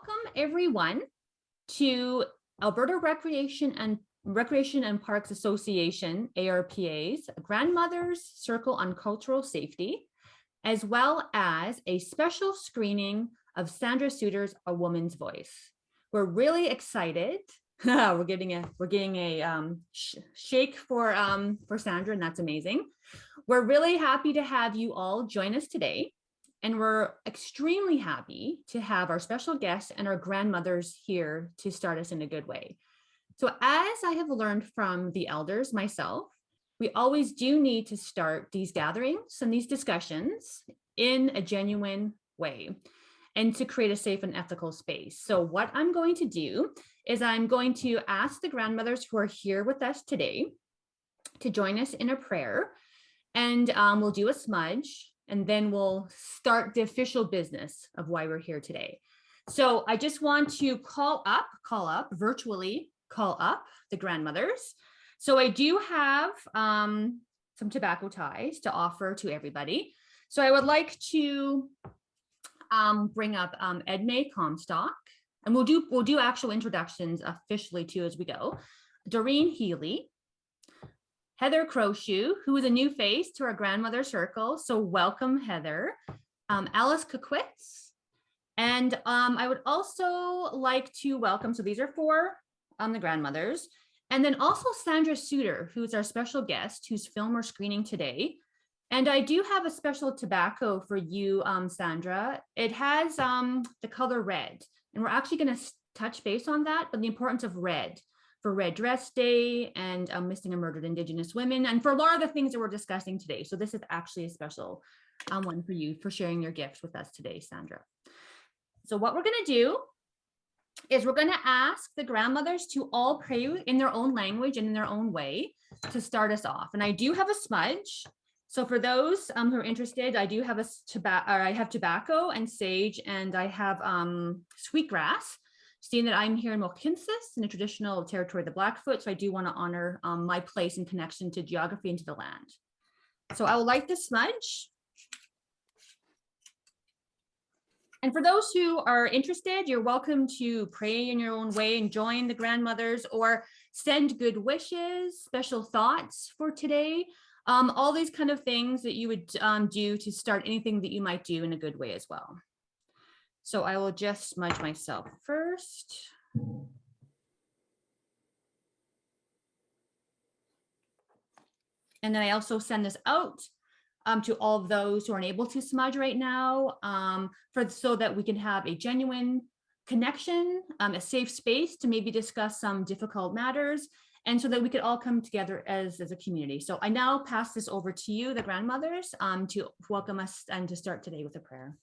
welcome everyone to Alberta Recreation and Parks Association, ARPA's Grandmother's Circle on Cultural Safety, as well as a special screening of Sandra Sutter's A Woman's Voice. We're really excited. we're getting a shake for Sandra, and that's amazing. We're really happy to have you all join us today. And we're extremely happy to have our special guests and our grandmothers here to start us in a good way. So as I have learned from the elders myself, we always do need to start these gatherings and these discussions in a genuine way and to create a safe and ethical space. So what I'm going to do is I'm going to ask the grandmothers who are here with us today to join us in a prayer, and we'll do a smudge, and then we'll start the official business of why we're here today. So I just want to virtually call up the grandmothers. So I do have some tobacco ties to offer to everybody. So I would like to bring up Edme Comstock, and we'll do actual introductions officially too as we go. Doreen Healy, Heather Crowshoe, who is a new face to our grandmother circle. So welcome, Heather. Alice Kakwitz. And I would also like to welcome, so these are four the grandmothers. And then also Sandra Sutter, who's our special guest, whose film we're screening today. And I do have a special tobacco for you, Sandra. It has the color red. And we're actually going to touch base on that, but the importance of red for Red Dress Day and missing and murdered Indigenous women, and for a lot of the things that we're discussing today. So this is actually a special one for you for sharing your gift with us today, Sandra. So what we're going to do is we're going to ask the grandmothers to all pray in their own language and in their own way to start us off. And I do have a smudge. So for those who are interested, I do have I have tobacco and sage, and I have sweetgrass. Seeing that I'm here in Wilkinsis, in the traditional territory of the Blackfoot, so I do want to honor my place and connection to geography and to the land. So I will light the smudge. And for those who are interested, you're welcome to pray in your own way and join the grandmothers, or send good wishes, special thoughts for today, all these kind of things that you would do to start anything that you might do in a good way as well. So I will just smudge myself first. And then I also send this out to all of those who are unable to smudge right now, so that we can have a genuine connection, a safe space to maybe discuss some difficult matters, and so that we could all come together as a community. So I now pass this over to you, the grandmothers, to welcome us and to start today with a prayer.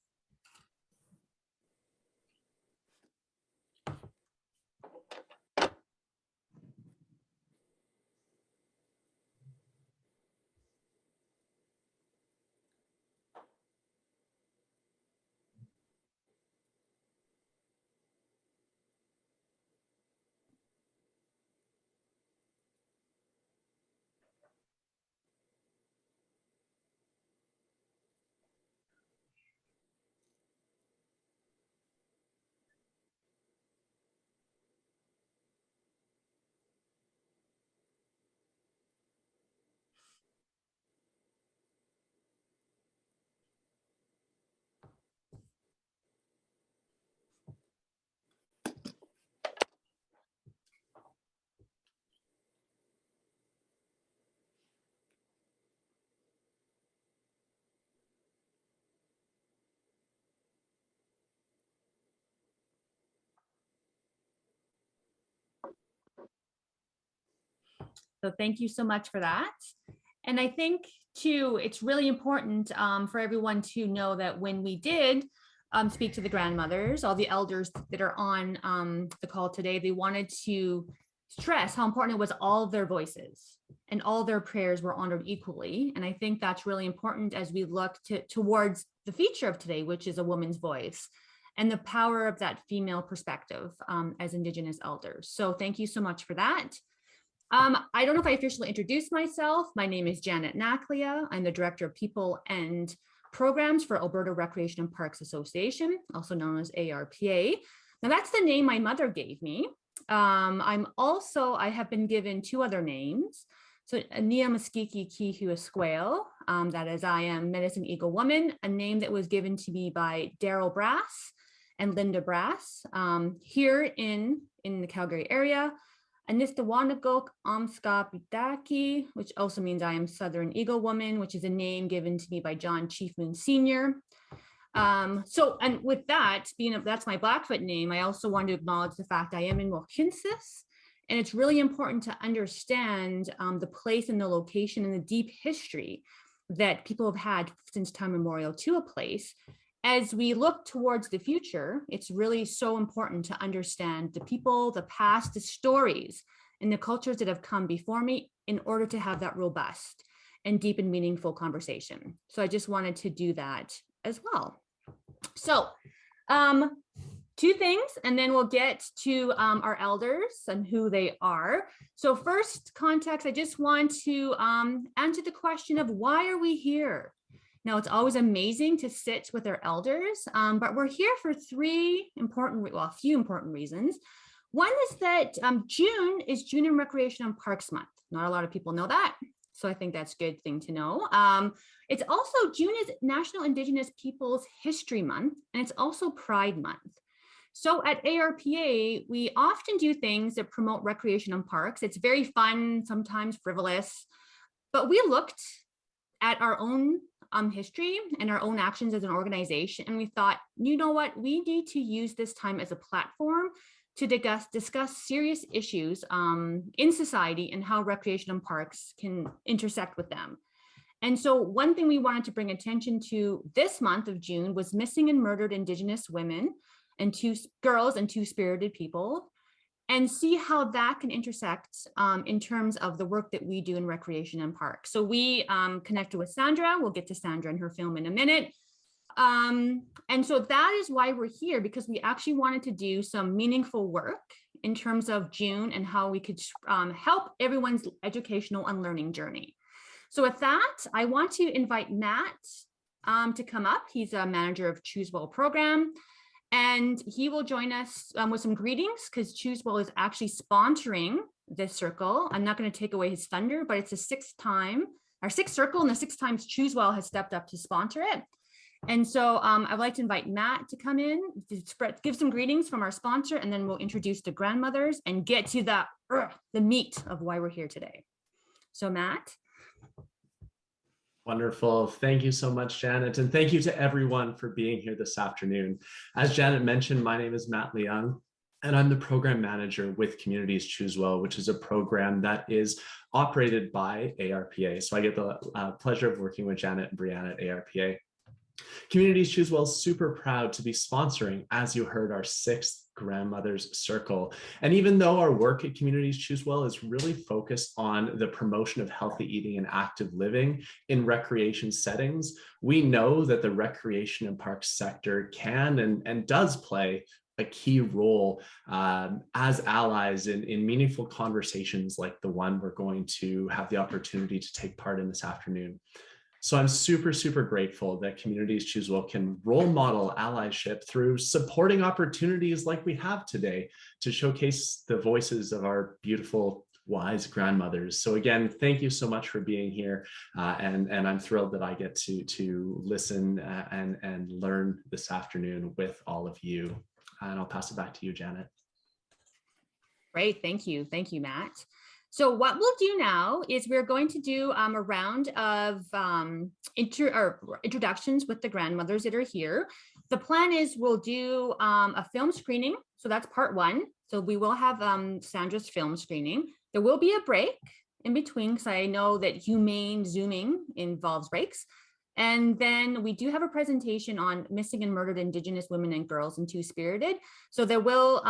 So thank you so much for that. And I think too, it's really important for everyone to know that when we did speak to the grandmothers, all the elders that are on the call today, they wanted to stress how important it was all of their voices and all their prayers were honored equally. And I think that's really important as we look towards the feature of today, which is a woman's voice and the power of that female perspective as Indigenous elders. So thank you so much for that. I don't know if I officially introduced myself. My name is Janet Naklia. I'm the Director of People and Programs for Alberta Recreation and Parks Association, also known as ARPA. Now that's the name my mother gave me. I have been given two other names. So Nia Muskiki Kihu Esquale, that is, I am Medicine Eagle Woman, a name that was given to me by Daryl Brass and Linda Brass here in the Calgary area. Anistawanagok Amska Pitaki, which also means I am Southern Eagle Woman, which is a name given to me by John Chiefman Sr. And with that, that's my Blackfoot name, I also want to acknowledge the fact I am in Wilkinsis, and it's really important to understand the place and the location and the deep history that people have had since time immemorial to a place. As we look towards the future, it's really so important to understand the people, the past, the stories, and the cultures that have come before me in order to have that robust and deep and meaningful conversation. So I just wanted to do that as well. So two things, and then we'll get to our elders and who they are. So first, context, I just want to answer the question of why are we here? Now, it's always amazing to sit with our elders, but we're here for a few important reasons. One is that June is June in Recreation and Parks Month. Not a lot of people know that, so I think that's a good thing to know. It's also, June is National Indigenous Peoples History Month, and it's also Pride Month. So at ARPA, we often do things that promote recreation and parks. It's very fun, sometimes frivolous, but we looked at our own history and our own actions as an organization, and we thought, you know what, we need to use this time as a platform to discuss serious issues in society and how recreation and parks can intersect with them. And so one thing we wanted to bring attention to this month of June was missing and murdered Indigenous women and girls and two-spirited people, and see how that can intersect in terms of the work that we do in recreation and parks. So we connected with Sandra. We'll get to Sandra and her film in a minute. And so that is why we're here, because we actually wanted to do some meaningful work in terms of June and how we could help everyone's educational and learning journey. So with that, I want to invite Matt to come up. He's a manager of Choose Well program, and he will join us with some greetings, because Choose Well is actually sponsoring this circle. I'm not going to take away his thunder, but it's our sixth circle, and the sixth times Choose Well has stepped up to sponsor it. And so I'd like to invite Matt to come in, to give some greetings from our sponsor, and then we'll introduce the grandmothers and get to the meat of why we're here today. So Matt. Wonderful. Thank you so much, Janet. And thank you to everyone for being here this afternoon. As Janet mentioned, my name is Matt Leung, and I'm the program manager with Communities Choose Well, which is a program that is operated by ARPA. So I get the pleasure of working with Janet and Brianna at ARPA. Communities Choose Well is super proud to be sponsoring, as you heard, our sixth Grandmothers Circle. And even though our work at Communities Choose Well is really focused on the promotion of healthy eating and active living in recreation settings, we know that the recreation and parks sector can and does play a key role as allies in meaningful conversations like the one we're going to have the opportunity to take part in this afternoon. So I'm super, super grateful that Communities Choose Well can role model allyship through supporting opportunities like we have today to showcase the voices of our beautiful, wise grandmothers. So again, thank you so much for being here. And I'm thrilled that I get to listen and learn this afternoon with all of you. And I'll pass it back to you, Janet. Great, thank you. Thank you, Matt. So what we'll do now is we're going to do a round of introductions with the grandmothers that are here. The plan is we'll do a film screening. So that's part one. So we will have Sandra's film screening. There will be a break in between, because I know that humane Zooming involves breaks. And then we do have a presentation on missing and murdered Indigenous women and girls and two-spirited. So there will,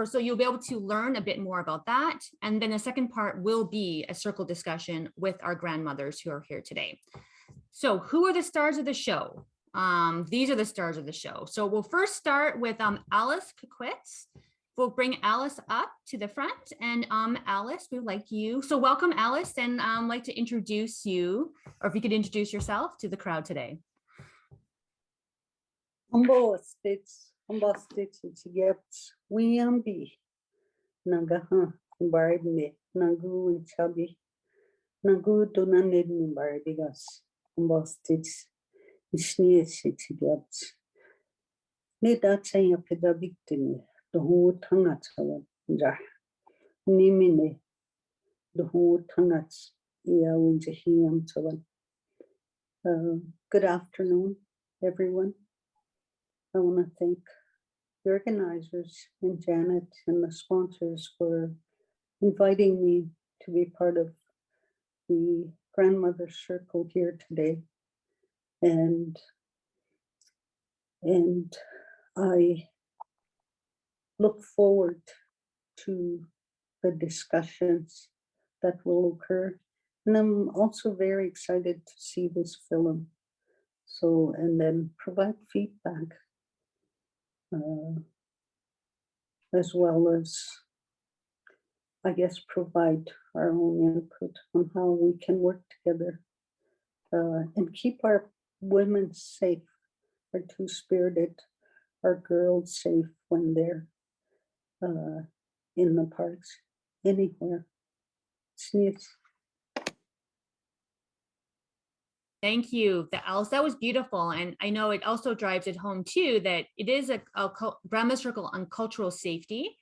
so you'll be able to learn a bit more about that. And then the second part will be a circle discussion with our grandmothers who are here today. So who are the stars of the show? These are the stars of the show. So we'll first start with Alice Kakwitz. We'll bring Alice up to the front, and Alice, we'd like you. So welcome, Alice, and I'd like to introduce you, or if you could introduce yourself to the crowd today. Wiyambi nagaha barbe nagu chabi nagu donaned barbigas umbostits ishnieshitigat Nidatsaya pedabictini the whole tangatsawa jah nimine the whole tangats ia winjahiam sawan. Good afternoon, everyone. I want to thank the organizers and Janet and the sponsors for inviting me to be part of the Grandmother Circle here today. And I look forward to the discussions that will occur. And I'm also very excited to see this film. So, and then provide feedback as well as, I guess, provide our own input on how we can work together and keep our women safe, our two-spirited, our girls safe when they're in the parks, anywhere. Sneeze. Thank you, Alice. That was beautiful. And I know it also drives it home too, that it is a Grandma Circle on cultural safety.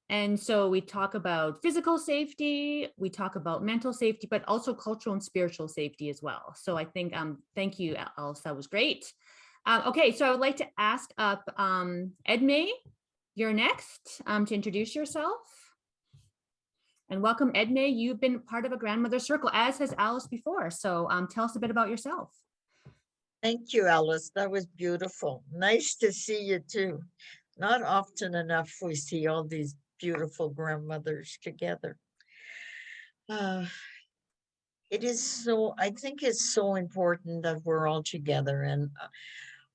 And so we talk about physical safety, we talk about mental safety, but also cultural and spiritual safety as well. So I think, thank you, Alice, that was great. Okay, so I would like to ask up Edme, you're next to introduce yourself. And welcome, Edme. You've been part of a Grandmother Circle, as has Alice before. So tell us a bit about yourself. Thank you, Alice. That was beautiful. Nice to see you too. Not often enough we see all these beautiful grandmothers together. It is so, I think it's so important that we're all together. And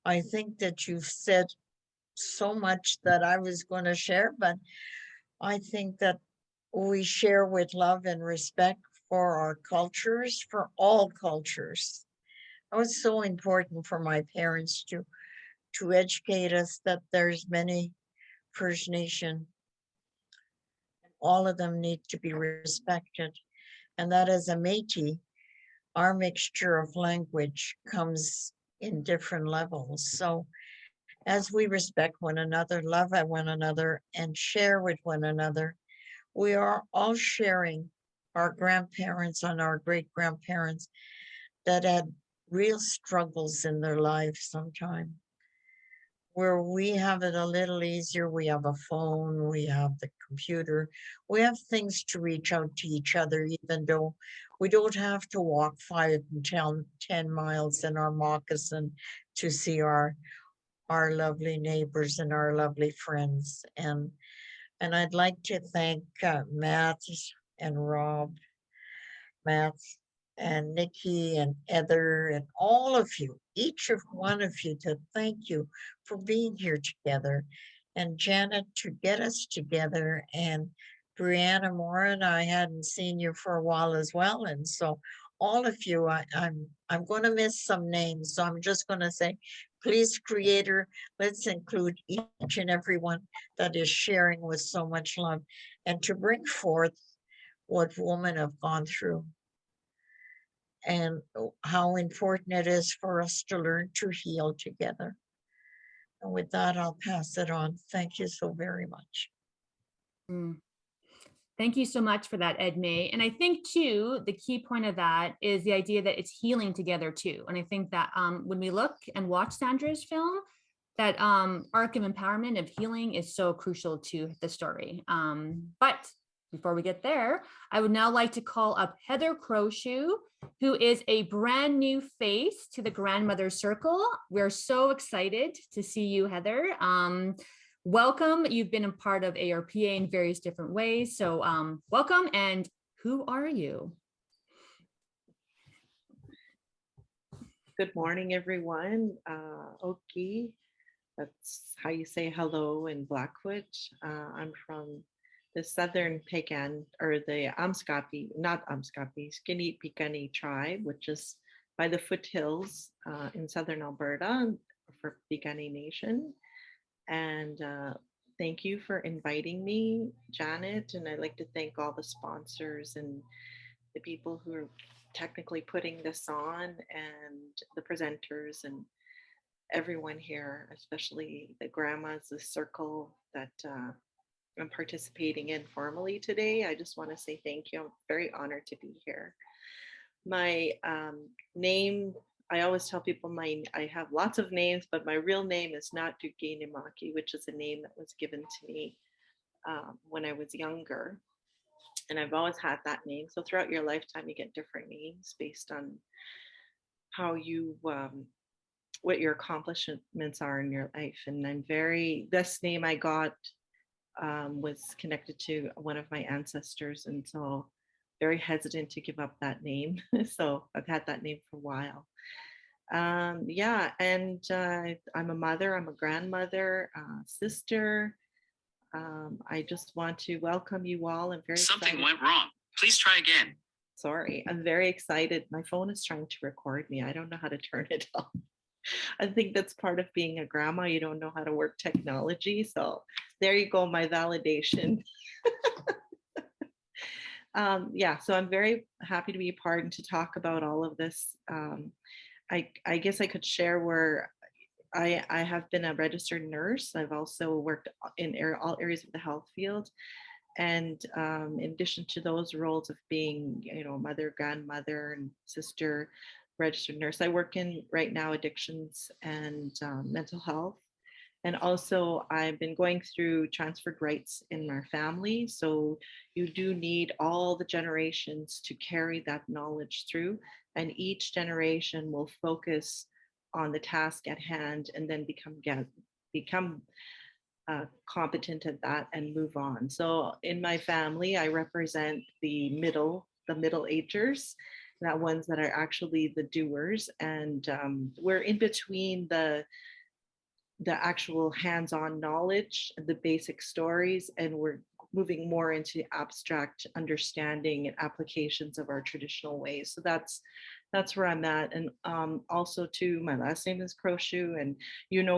I think that you've said so much that I was going to share, but I think that we share with love and respect for our cultures, for all cultures. It was so important for my parents to educate us that there's many First Nation. All of them need to be respected. And that as a Métis, our mixture of language comes in different levels. So as we respect one another, love one another, and share with one another, we are all sharing our grandparents and our great-grandparents that had real struggles in their lives sometime. Where we have it a little easier, we have a phone, we have the computer, we have things to reach out to each other, even though we don't have to walk 5 and 10 miles in our moccasin to see our lovely neighbors and our lovely friends. And I'd like to thank Matt and Rob, Matt and Nikki and Heather and all of you, each of one of you, to thank you for being here together. And Janet to get us together, and Brianna Moran, I hadn't seen you for a while as well. And so all of you, I'm going to miss some names. So I'm just going to say, please, Creator, let's include each and every one that is sharing with so much love, and to bring forth what women have gone through and how important it is for us to learn to heal together. And with that, I'll pass it on. Thank you so very much. Thank you so much for that, Edme. And I think too, the key point of that is the idea that it's healing together too. And I think that when we look and watch Sandra's film, that arc of empowerment, of healing, is so crucial to the story. But before we get there, I would now like to call up Heather Crowshoe, who is a brand new face to the Grandmother Circle. We're so excited to see you, Heather. Welcome. You've been a part of ARPA in various different ways. So welcome. And who are you? Good morning, everyone. Oki, that's how you say hello in Blackfoot. I'm from the Southern Pecan, or the Amskapi, not Amskapi, Skinny Picani tribe, which is by the foothills in Southern Alberta for Picani Nation. And thank you for inviting me, Janet. And I'd like to thank all the sponsors and the people who are technically putting this on, and the presenters and everyone here, especially the grandmas, the circle that I'm participating in formally today. I just want to say thank you. I'm very honored to be here. My name, I always tell people I have lots of names, but my real name is not Dugay Nimaki, which is a name that was given to me when I was younger. And I've always had that name. So throughout your lifetime, you get different names based on how you, what your accomplishments are in your life. And this name I got was connected to one of my ancestors. And so very hesitant to give up that name. So I've had that name for a while. Yeah, and I'm a mother, I'm a grandmother, sister. I just want to welcome you all. I'm very Something excited. went wrong. Please try again. Sorry, I'm very excited. My phone is trying to record me. I don't know how to turn it off. I think that's part of being a grandma. You don't know how to work technology. So there you go, my validation. Yeah, so I'm very happy to be a part and to talk about all of this. I guess I could share where I have been a registered nurse. I've also worked in all areas of the health field. And in addition to those roles of being, mother, grandmother, and sister, registered nurse, I work in right now addictions and mental health. And also I've been going through transferred rights in our family. So you do need all the generations to carry that knowledge through. And each generation will focus on the task at hand and then become competent at that and move on. So in my family, I represent the middle agers, that ones that are actually the doers. And we're in between the actual hands-on knowledge, the basic stories, and we're moving more into abstract understanding and applications of our traditional ways. So that's where I'm at. And also too, my last name is Croshoe, and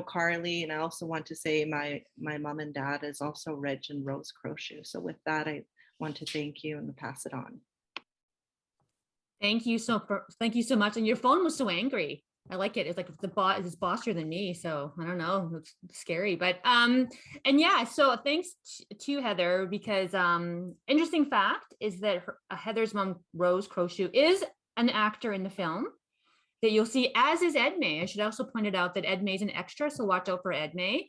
Carly. And I also want to say my mom and dad is also Reg and Rose Croshoe. So with that, I want to thank you and pass it on. Thank you so much. And your phone was so angry. I like it. It's like it's bossier than me. So I don't know. It's scary, but and yeah. So thanks to Heather, because interesting fact is that Heather's mom, Rose Croshoe, is an actor in the film that you'll see, as is Edme. I should also point it out that Edme is an extra, so watch out for Edme.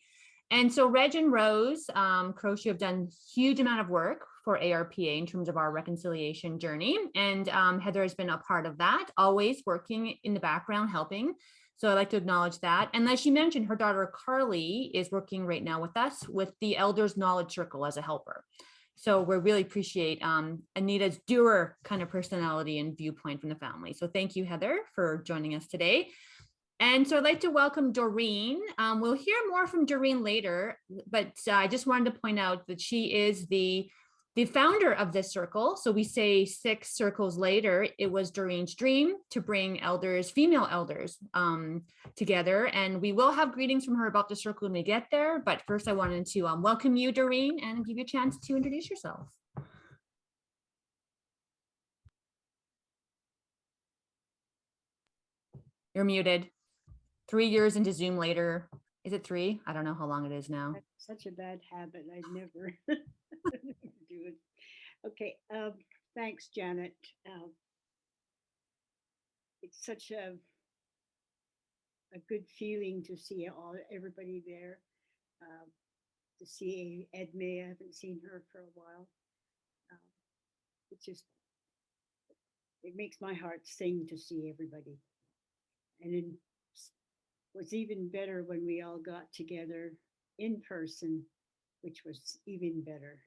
And so Reg and Rose Croshoe have done huge amount of work for ARPA in terms of our reconciliation journey. And Heather has been a part of that, always working in the background, helping. So I'd like to acknowledge that. And as she mentioned, her daughter Carly is working right now with us with the Elders Knowledge Circle as a helper. So we really appreciate Anita's doer kind of personality and viewpoint from the family. So thank you, Heather, for joining us today. And so I'd like to welcome Doreen. We'll hear more from Doreen later, but I just wanted to point out that she is the founder of this circle. So we say 6 circles later, it was Doreen's dream to bring female elders together. And we will have greetings from her about the circle when we get there. But first I wanted to welcome you, Doreen, and give you a chance to introduce yourself. You're muted. 3 years into Zoom later. Is it 3? I don't know how long it is now. That's such a bad habit. I'd never do it. Okay. Thanks, Janet. It's such a good feeling to see everybody there. To see Edme, I haven't seen her for a while. It makes my heart sing to see everybody. And it was even better when we all got together in person, which was even better.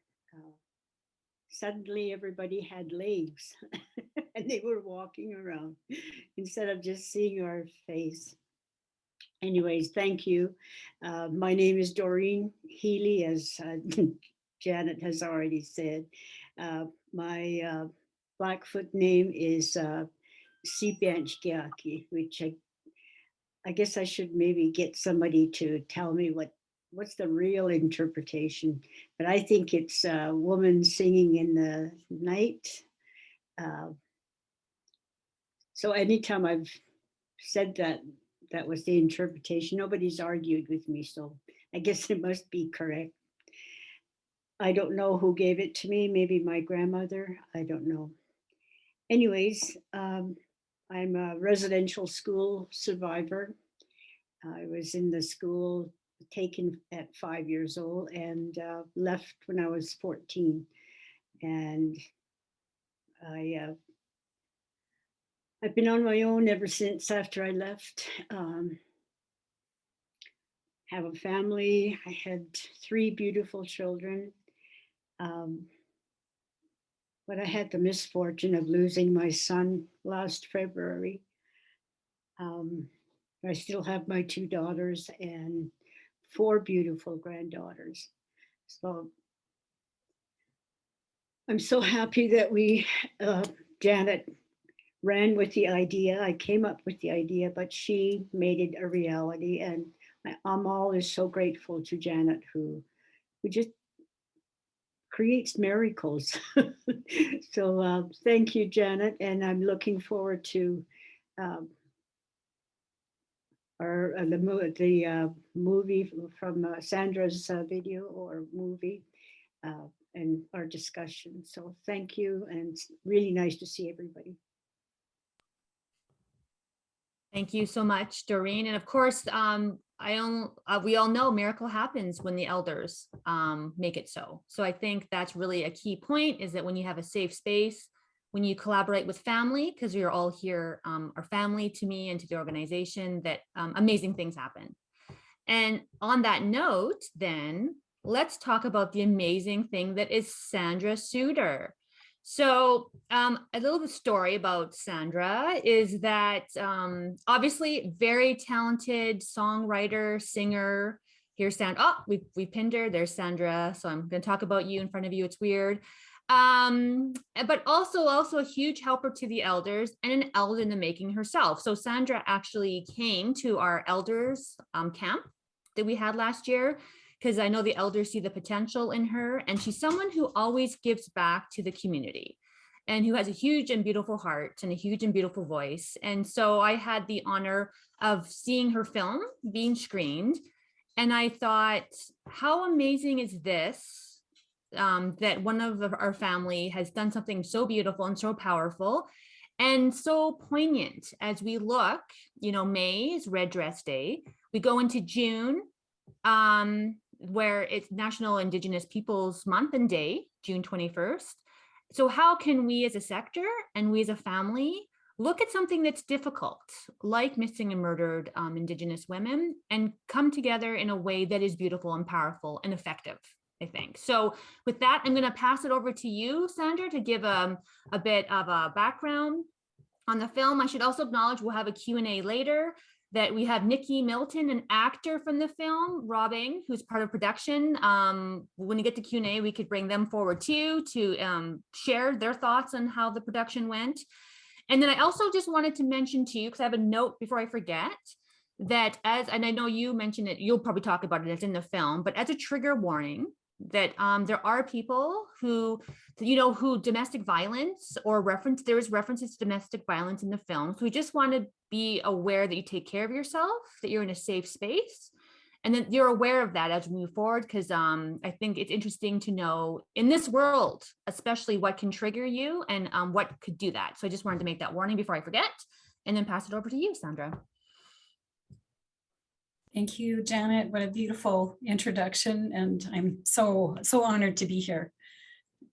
Suddenly everybody had legs and they were walking around instead of just seeing our face. Anyways, thank you. My name is Doreen Healy, as Janet has already said. My Blackfoot name is Sibianchkiaki, which I guess I should maybe get somebody to tell me what what's the real interpretation? But I think it's a woman singing in the night. So anytime I've said that, that was the interpretation. Nobody's argued with me, so I guess it must be correct. I don't know who gave it to me, maybe my grandmother, I don't know. Anyways, I'm a residential school survivor. I was in the school taken at 5 years old and left when I was 14. And I've been on my own ever since after I left. Have a family. I had 3 beautiful children. But I had the misfortune of losing my son last February. I still have my 2 daughters and 4 beautiful granddaughters. So I'm so happy that Janet ran with the idea. I came up with the idea, but she made it a reality. And I'm always so grateful to Janet, who just creates miracles. So thank you, Janet. And I'm looking forward to the movie from Sandra's video or movie and our discussion. So thank you. And it's really nice to see everybody. Thank you so much, Doreen. And of course, we all know miracle happens when the elders make it so. So I think that's really a key point, is that when you have a safe space, when you collaborate with family, because you're all here are family to me and to the organization, that amazing things happen. And on that note, then let's talk about the amazing thing that is Sandra Sutter. So a little story about Sandra is that obviously very talented songwriter, singer. Here's Sandra. Oh, we pinned her. There's Sandra. So I'm going to talk about you in front of you. It's weird. But also a huge helper to the elders and an elder in the making herself. So Sandra actually came to our elders camp that we had last year, because I know the elders see the potential in her, and she's someone who always gives back to the community and who has a huge and beautiful heart and a huge and beautiful voice. And so I had the honor of seeing her film being screened, and I thought, how amazing is this, that one of our family has done something so beautiful and so powerful and so poignant. As we look, May is Red Dress Day. We go into June, where it's National Indigenous Peoples Month and Day, June 21st. So how can we as a sector and we as a family look at something that's difficult, like missing and murdered Indigenous women, and come together in a way that is beautiful and powerful and effective, I think. So with that, I'm going to pass it over to you, Sandra, to give a bit of a background on the film. I should also acknowledge we'll have a Q&A later, that we have Nikki Milton, an actor from the film, Robbing, who's part of production. When you get to Q&A, we could bring them forward too, to share their thoughts on how the production went. And then I also just wanted to mention to you, because I have a note before I forget, that and I know you mentioned it, you'll probably talk about it, it's in the film, but as a trigger warning, that there are people who domestic violence or there is references to domestic violence in the film. So we just want to be aware that you take care of yourself, that you're in a safe space, and that you're aware of that as we move forward, because I think it's interesting to know in this world, especially what can trigger you and what could do that. So I just wanted to make that warning before I forget, and then pass it over to you, Sandra. Thank you, Janet. What a beautiful introduction. And I'm so honored to be here.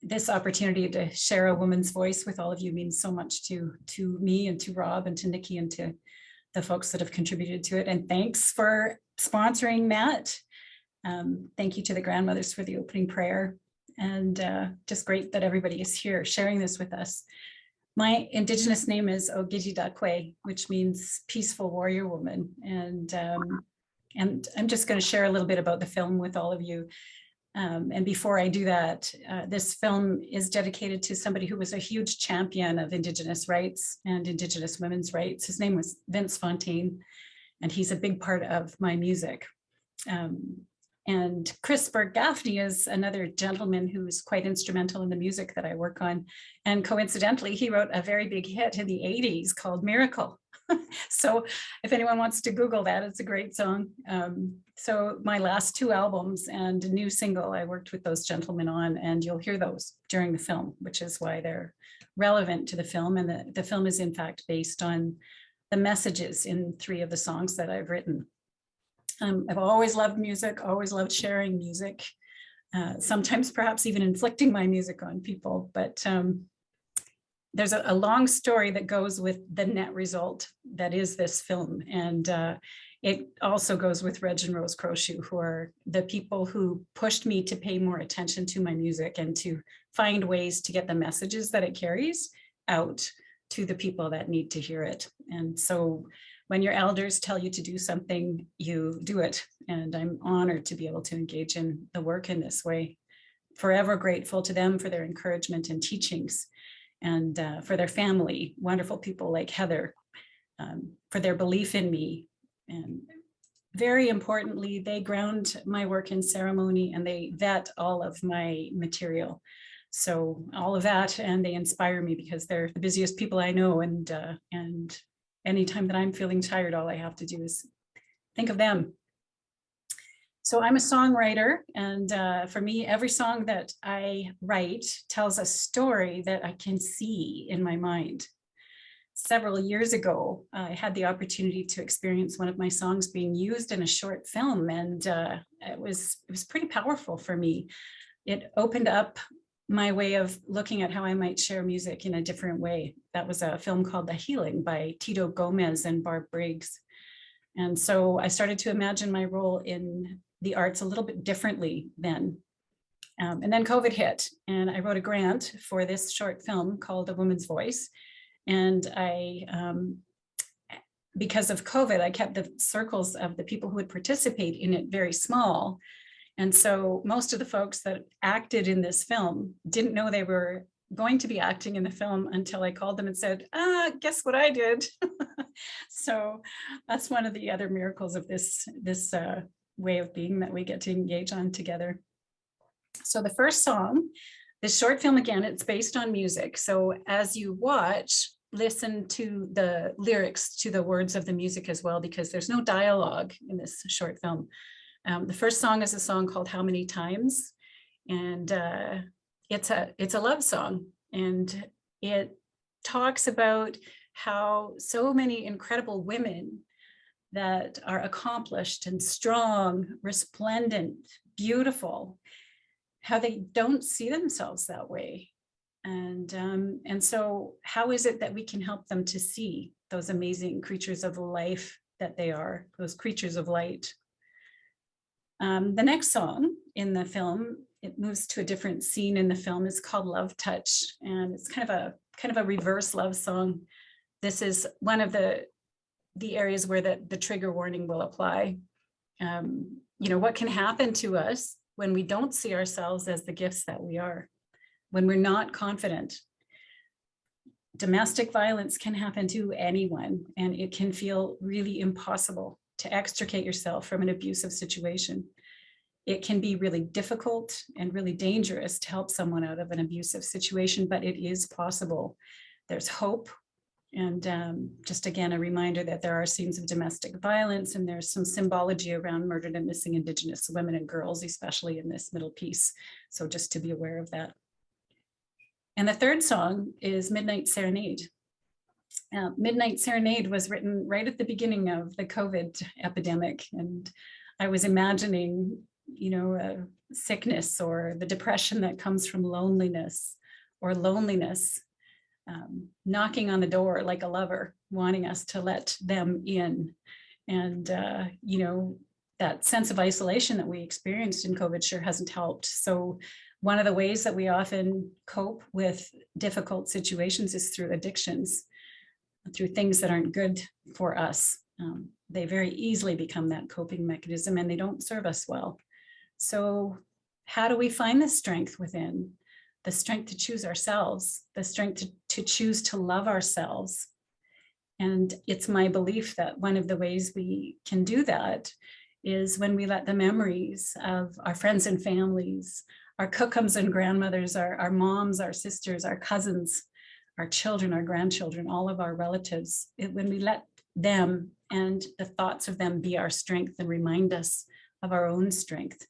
This opportunity to share a woman's voice with all of you means so much to me and to Rob and to Nikki and to the folks that have contributed to it. And thanks for sponsoring, Matt. Thank you to the grandmothers for the opening prayer. And just great that everybody is here sharing this with us. My Indigenous name is Ogijidakwe, which means peaceful warrior woman. And I'm just going to share a little bit about the film with all of you. And before I do that, this film is dedicated to somebody who was a huge champion of Indigenous rights and Indigenous women's rights. His name was Vince Fontaine, and he's a big part of my music. And Chris Gaffney is another gentleman who's quite instrumental in the music that I work on. And coincidentally, he wrote a very big hit in the 80s called Miracle. So if anyone wants to Google that, it's a great song. So my last 2 albums and a new single I worked with those gentlemen on, and you'll hear those during the film, which is why they're relevant to the film. And the film is in fact based on the messages in 3 of the songs that I've written. I've always loved music, always loved sharing music, sometimes perhaps even inflicting my music on people, but there's a long story that goes with the net result that is this film. And it also goes with Reg and Rose Crowshoe, who are the people who pushed me to pay more attention to my music and to find ways to get the messages that it carries out to the people that need to hear it. And so when your elders tell you to do something, you do it. And I'm honored to be able to engage in the work in this way. Forever grateful to them for their encouragement and teachings, and for their family, wonderful people like Heather, for their belief in me. And very importantly, they ground my work in ceremony and they vet all of my material. So all of that, and they inspire me because they're the busiest people I know. And anytime that I'm feeling tired, all I have to do is think of them. So I'm a songwriter, and for me, every song that I write tells a story that I can see in my mind. Several years ago, I had the opportunity to experience one of my songs being used in a short film, and it was pretty powerful for me. It opened up my way of looking at how I might share music in a different way. That was a film called The Healing by Tito Gomez and Barb Briggs. And so I started to imagine my role in the arts a little bit differently then. And then COVID hit, and I wrote a grant for this short film called A Woman's Voice. And because of COVID, I kept the circles of the people who would participate in it very small. And so most of the folks that acted in this film didn't know they were going to be acting in the film until I called them and said, guess what I did? So that's one of the other miracles of this way of being that we get to engage on together. So the first song, this short film, again, it's based on music. So as you watch, listen to the lyrics, to the words of the music as well, because there's no dialogue in this short film. The first song is a song called How Many Times? And it's a love song. And it talks about how so many incredible women that are accomplished and strong, resplendent, beautiful, how they don't see themselves that way. And so how is it that we can help them to see those amazing creatures of life that they are, those creatures of light? The next song in the film, it moves to a different scene in the film. It's called Love Touch, and it's kind of a reverse love song. This is one of the areas where the trigger warning will apply. What can happen to us when we don't see ourselves as the gifts that we are, when we're not confident. Domestic violence can happen to anyone, and it can feel really impossible to extricate yourself from an abusive situation. It can be really difficult and really dangerous to help someone out of an abusive situation, but it is possible. There's hope. And just again, a reminder that there are scenes of domestic violence, and there's some symbology around murdered and missing Indigenous women and girls, especially in this middle piece. So just to be aware of that. And the third song is Midnight Serenade. Midnight Serenade was written right at the beginning of the COVID epidemic. And I was imagining, sickness or the depression that comes from loneliness knocking on the door like a lover, wanting us to let them in. And, that sense of isolation that we experienced in COVID sure hasn't helped. So one of the ways that we often cope with difficult situations is through addictions, through things that aren't good for us. They very easily become that coping mechanism, and they don't serve us well. So how do we find the strength within? The strength to choose ourselves, the strength to choose to love ourselves. And it's my belief that one of the ways we can do that is when we let the memories of our friends and families, our cookums and grandmothers, our moms, our sisters, our cousins, our children, our grandchildren, all of our relatives, when we let them and the thoughts of them be our strength and remind us of our own strength.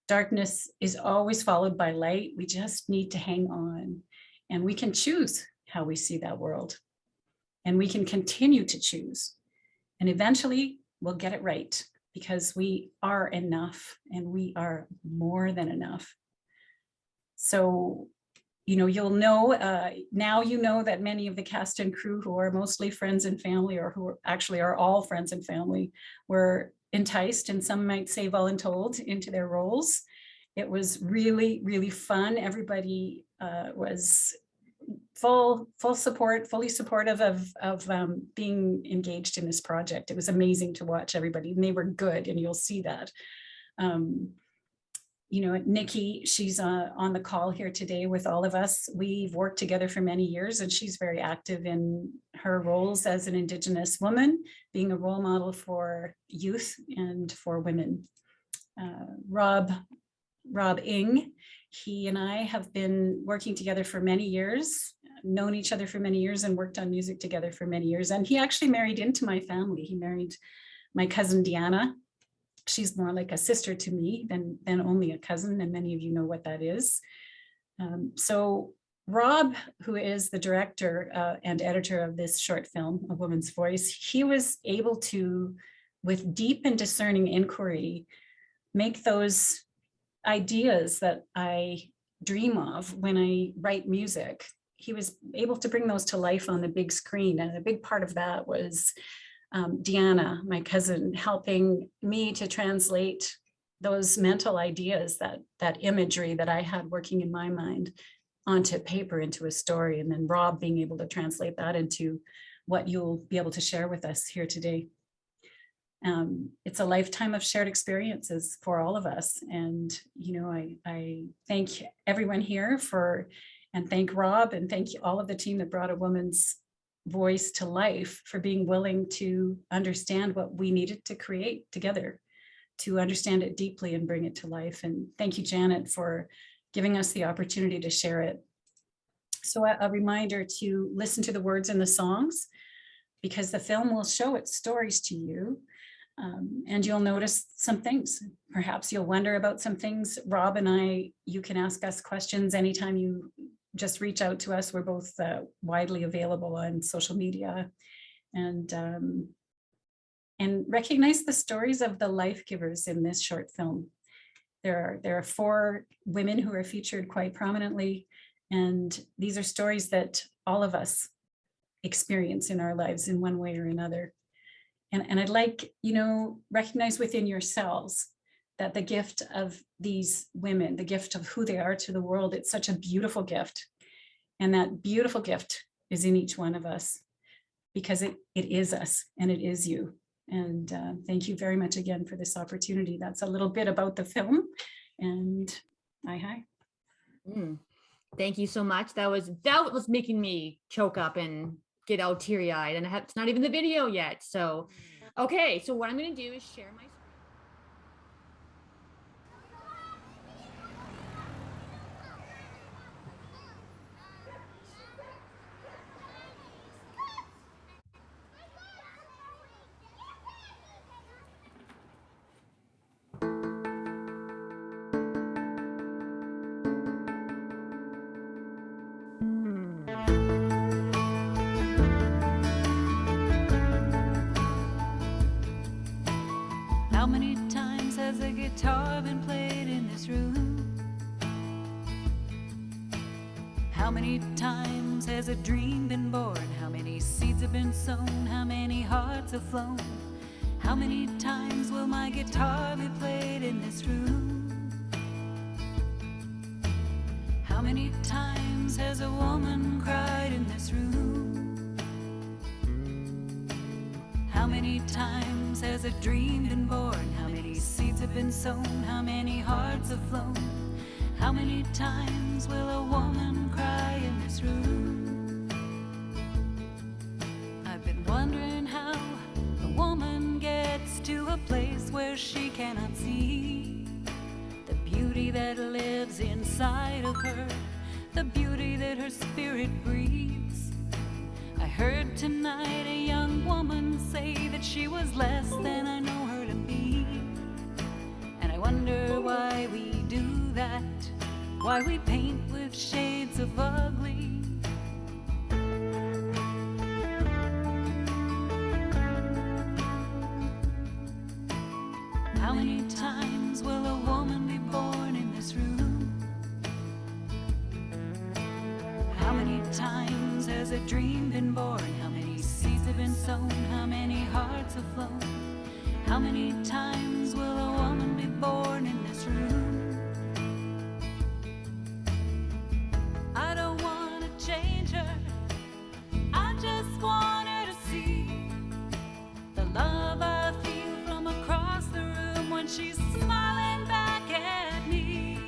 Darkness is always followed by light. We just need to hang on, and we can choose how we see that world, and we can continue to choose, and eventually we'll get it right, because we are enough and we are more than enough. So, you'll know, now you know that many of the cast and crew, who are mostly friends and family, or who actually are all friends and family, were enticed, and some might say voluntold, into their roles. It was really, really fun. Everybody was fully supportive of being engaged in this project. It was amazing to watch everybody, and they were good, and you'll see that. Nikki, she's on the call here today with all of us. We've worked together for many years, and she's very active in her roles as an Indigenous woman, being a role model for youth and for women. Rob Ing, he and I have been working together for many years, known each other for many years, and worked on music together for many years. And he actually married into my family. He married my cousin Deanna. She's more like a sister to me than only a cousin, and many of you know what that is. So Rob, who is the director and editor of this short film, A Woman's Voice, he was able to, with deep and discerning inquiry, make those ideas that I dream of when I write music. He was able to bring those to life on the big screen, and a big part of that was Deanna, my cousin, helping me to translate those mental ideas, that imagery that I had working in my mind, onto paper, into a story, and then Rob being able to translate that into what you'll be able to share with us here today. It's a lifetime of shared experiences for all of us, and I thank everyone here and thank Rob, and thank all of the team that brought A Woman's Voice to life, for being willing to understand what we needed to create together, to understand it deeply and bring it to life. And thank you, Janet, for giving us the opportunity to share it. So a reminder to listen to the words in the songs, because the film will show its stories to you. And you'll notice some things. Perhaps you'll wonder about some things. Rob and I, you can ask us questions anytime you just reach out to us. We're both widely available on social media, and recognize the stories of the life givers in this short film. There are 4 women who are featured quite prominently, and these are stories that all of us experience in our lives in one way or another. And I'd like, recognize within yourselves that the gift of these women, the gift of who they are to the world, it's such a beautiful gift. And that beautiful gift is in each one of us, because it is us and it is you. And thank you very much again for this opportunity. That's a little bit about the film. And hi. Thank you so much. That was making me choke up and get all teary-eyed, and it's not even the video yet. So, okay. So what I'm going to do is share my screen. How many times has the guitar been played in this room? How many times has a dream been born? How many seeds have been sown? How many hearts have flown? How many times will my guitar be played in this room? How many times has a woman cried in this room? How many times has a dream been born? How many seeds have been sown? How many hearts have flown? How many times will a woman cry in this room? I've been wondering how a woman gets to a place where she cannot see. The beauty that lives inside of her, the beauty that her spirit breathes. I heard tonight a young woman say that she was less than I know her to be. And I wonder why we do that, why we paint with shades of ugly. How many times will a woman be born in this room? How many times has a dream been born? How many seeds have been sown? How many hearts have flown? How many times will a woman be born in this room? I don't want to change her, I just want her to see the love I feel from across the room when she's smiling back at me.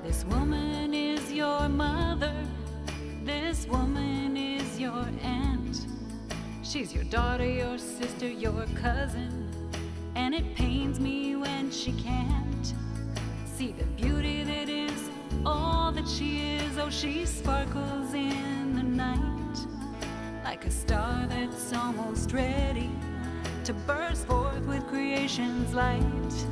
This woman is your mother, this woman is your aunt. She's your daughter, your sister, your cousin, and it pains me when she can't see the beauty that is all that she is. Oh, she sparkles in the night like a star that's almost ready to burst forth with creation's light.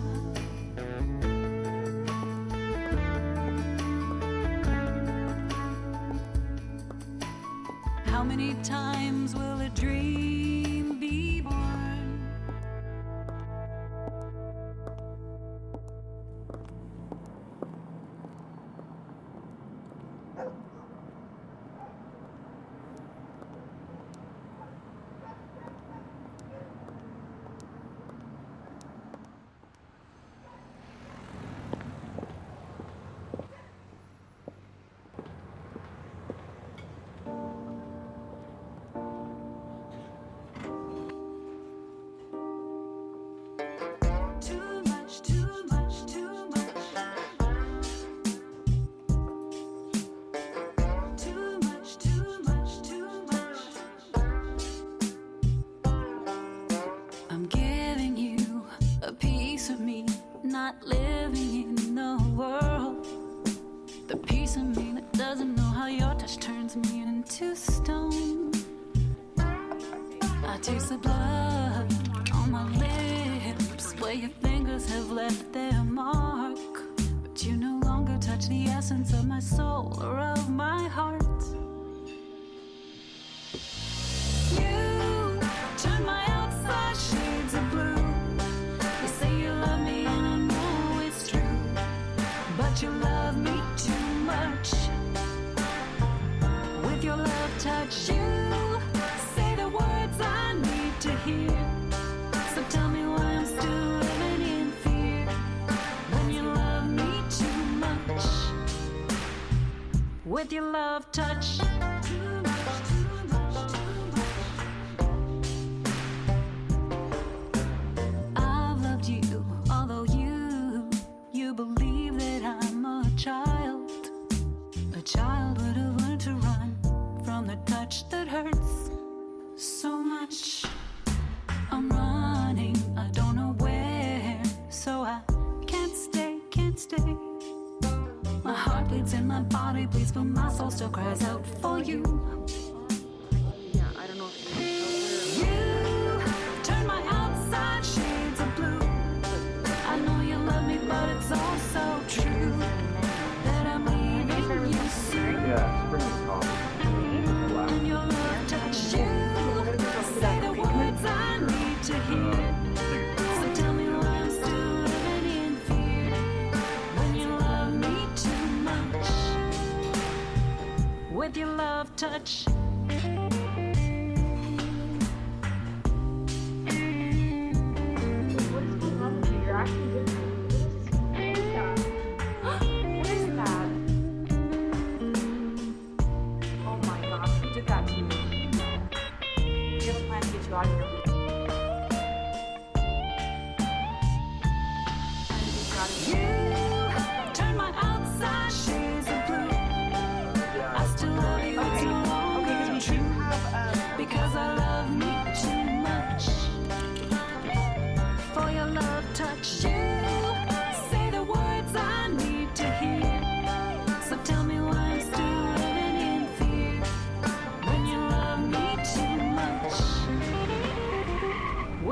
How many times will a dream be born? Too much, too much, too much. Too much, too much, too much. I'm giving you a piece of me, not living in the world. The piece of me that doesn't know how your touch turns me into stone. I taste the blood on my lips where your fingers have left their mark, but you no longer touch the essence of my soul or of my heart. You turn my outside shades of blue. You say you love me and I know it's true, but you love me too much. With your love touch, you say the words I need to hear. So tell me why I'm still living in fear when you love me too much. With your love touch. Too much, too much, too much. I've loved you, although you believe that I'm a child. A child would have learned to run from the touch that hurts so much. I'm running, I don't know where, so I can't stay, can't stay. My heart bleeds and my body bleeds, but my soul still cries out for you. Yeah, I don't know if You turn my outside shades of blue. I know you love me, but it's also true that I'm leaving you soon. And your love touch, you say the words I need to hear. So tell me why I'm still living in fear when you love me too much. With your love touch.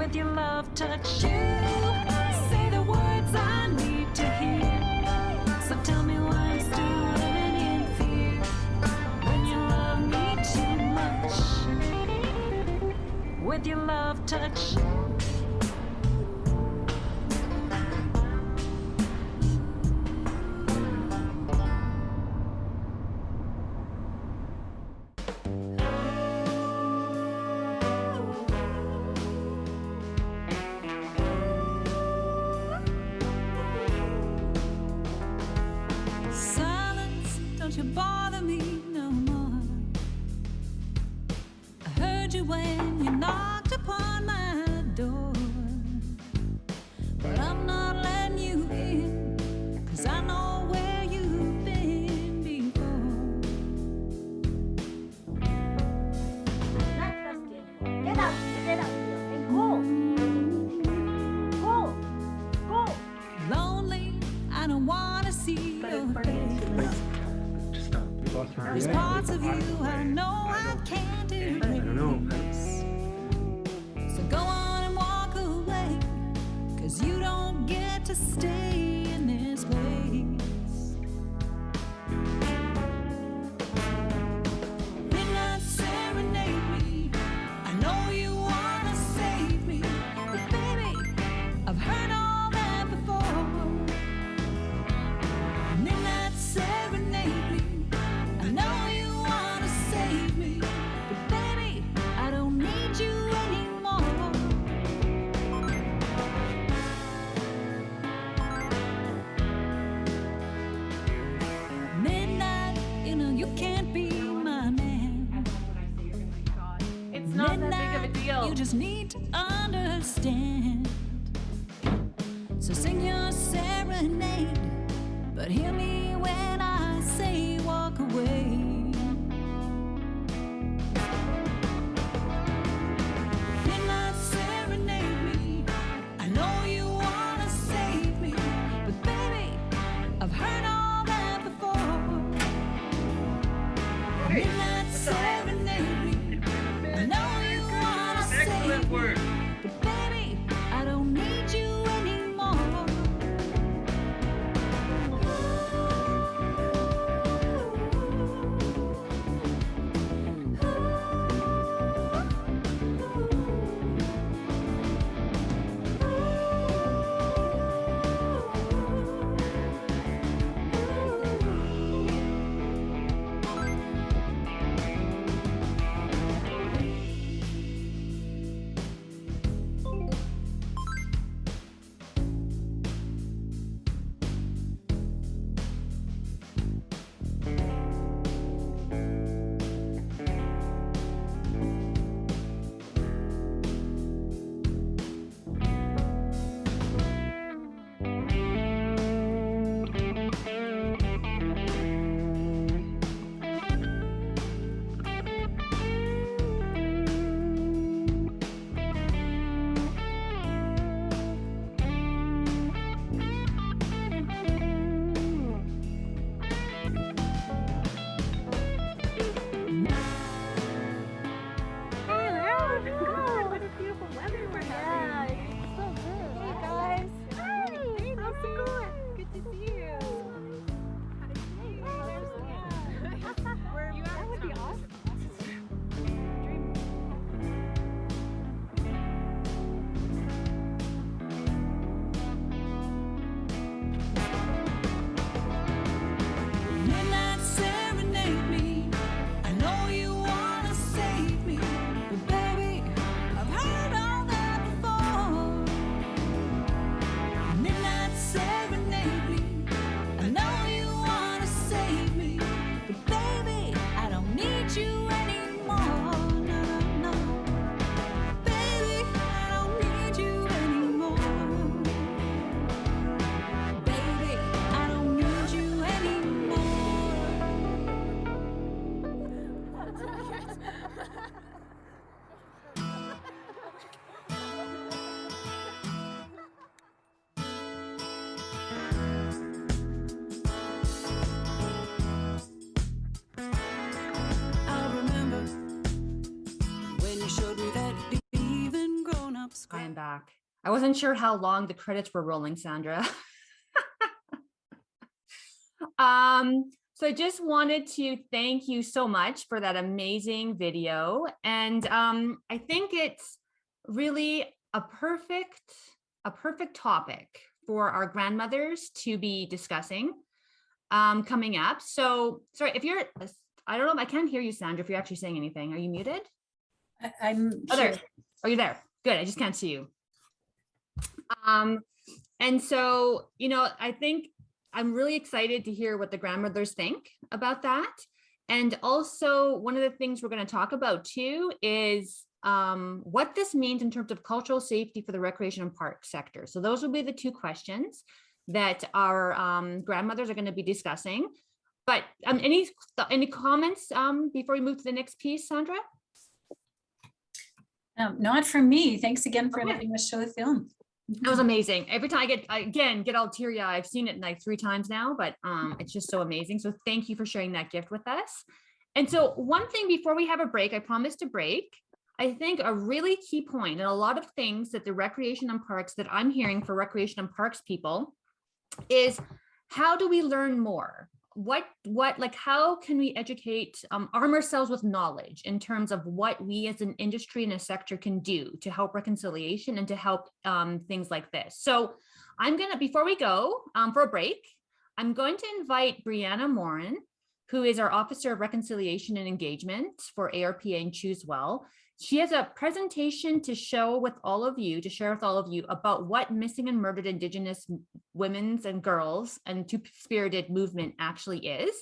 with your love touch. You say the words I need to hear. So tell me why I'm still living in fear when you love me too much. With your love touch. Silence, don't you bother me no more. I heard you when you knocked upon my door, but I'm not letting you in, 'cause I know where you've been before. Not trusted. Get up and go. Go. Lonely, I don't wanna see your face. There's parts of you I know I can't erase. So go on and walk away, 'cause you don't get to stay in this place. Midnight serenade me. I know you wanna save me, but baby, I've heard all that before. Midnight serenade me. I know you wanna save me, but baby, I don't need you anymore. Midnight, you know you can't be my man. It's not that big of a deal. You just need to understand. So sing your serenade, but hear me when I say walk away. Midnight serenade me. I know you wanna save me, but baby, I've heard all that before. Midnight serenade me. I know you wanna save me, but baby, I don't need you anymore. back. I wasn't sure how long the credits were rolling, Sandra. So I just wanted to thank you so much for that amazing video. And I think it's really a perfect topic for our grandmothers to be discussing coming up. So sorry, if you're, I don't know, I can't hear you, Sandra, if you're actually saying anything. Are you muted? I'm Oh, there. here. Are you there? Good. I just can't see you. And so, you know, I think I'm really excited to hear what the grandmothers think about that. And also one of the things we're going to talk about too is what this means in terms of cultural safety for the recreation and park sector. So those will be the two questions that our grandmothers are going to be discussing. But any comments before we move to the next piece, Sandra? Not from me. Thanks again for letting us show the film. It was amazing. Every time I get all teary eyed. I've seen it like 3 times now, but it's just so amazing. So thank you for sharing that gift with us. And so one thing before we have a break, I promised to break. I think a really key point and a lot of things that the recreation and parks that I'm hearing for recreation and parks people is how do we learn more? Like how can we educate, arm ourselves with knowledge in terms of what we as an industry and a sector can do to help reconciliation and to help things like this. So I'm gonna, before we go for a break, I'm going to invite Brianna Morin, who is our Officer of Reconciliation and Engagement for ARPA and Choose Well. She has a presentation to share with all of you about what missing and murdered Indigenous women's and girls and two-spirited movement actually is.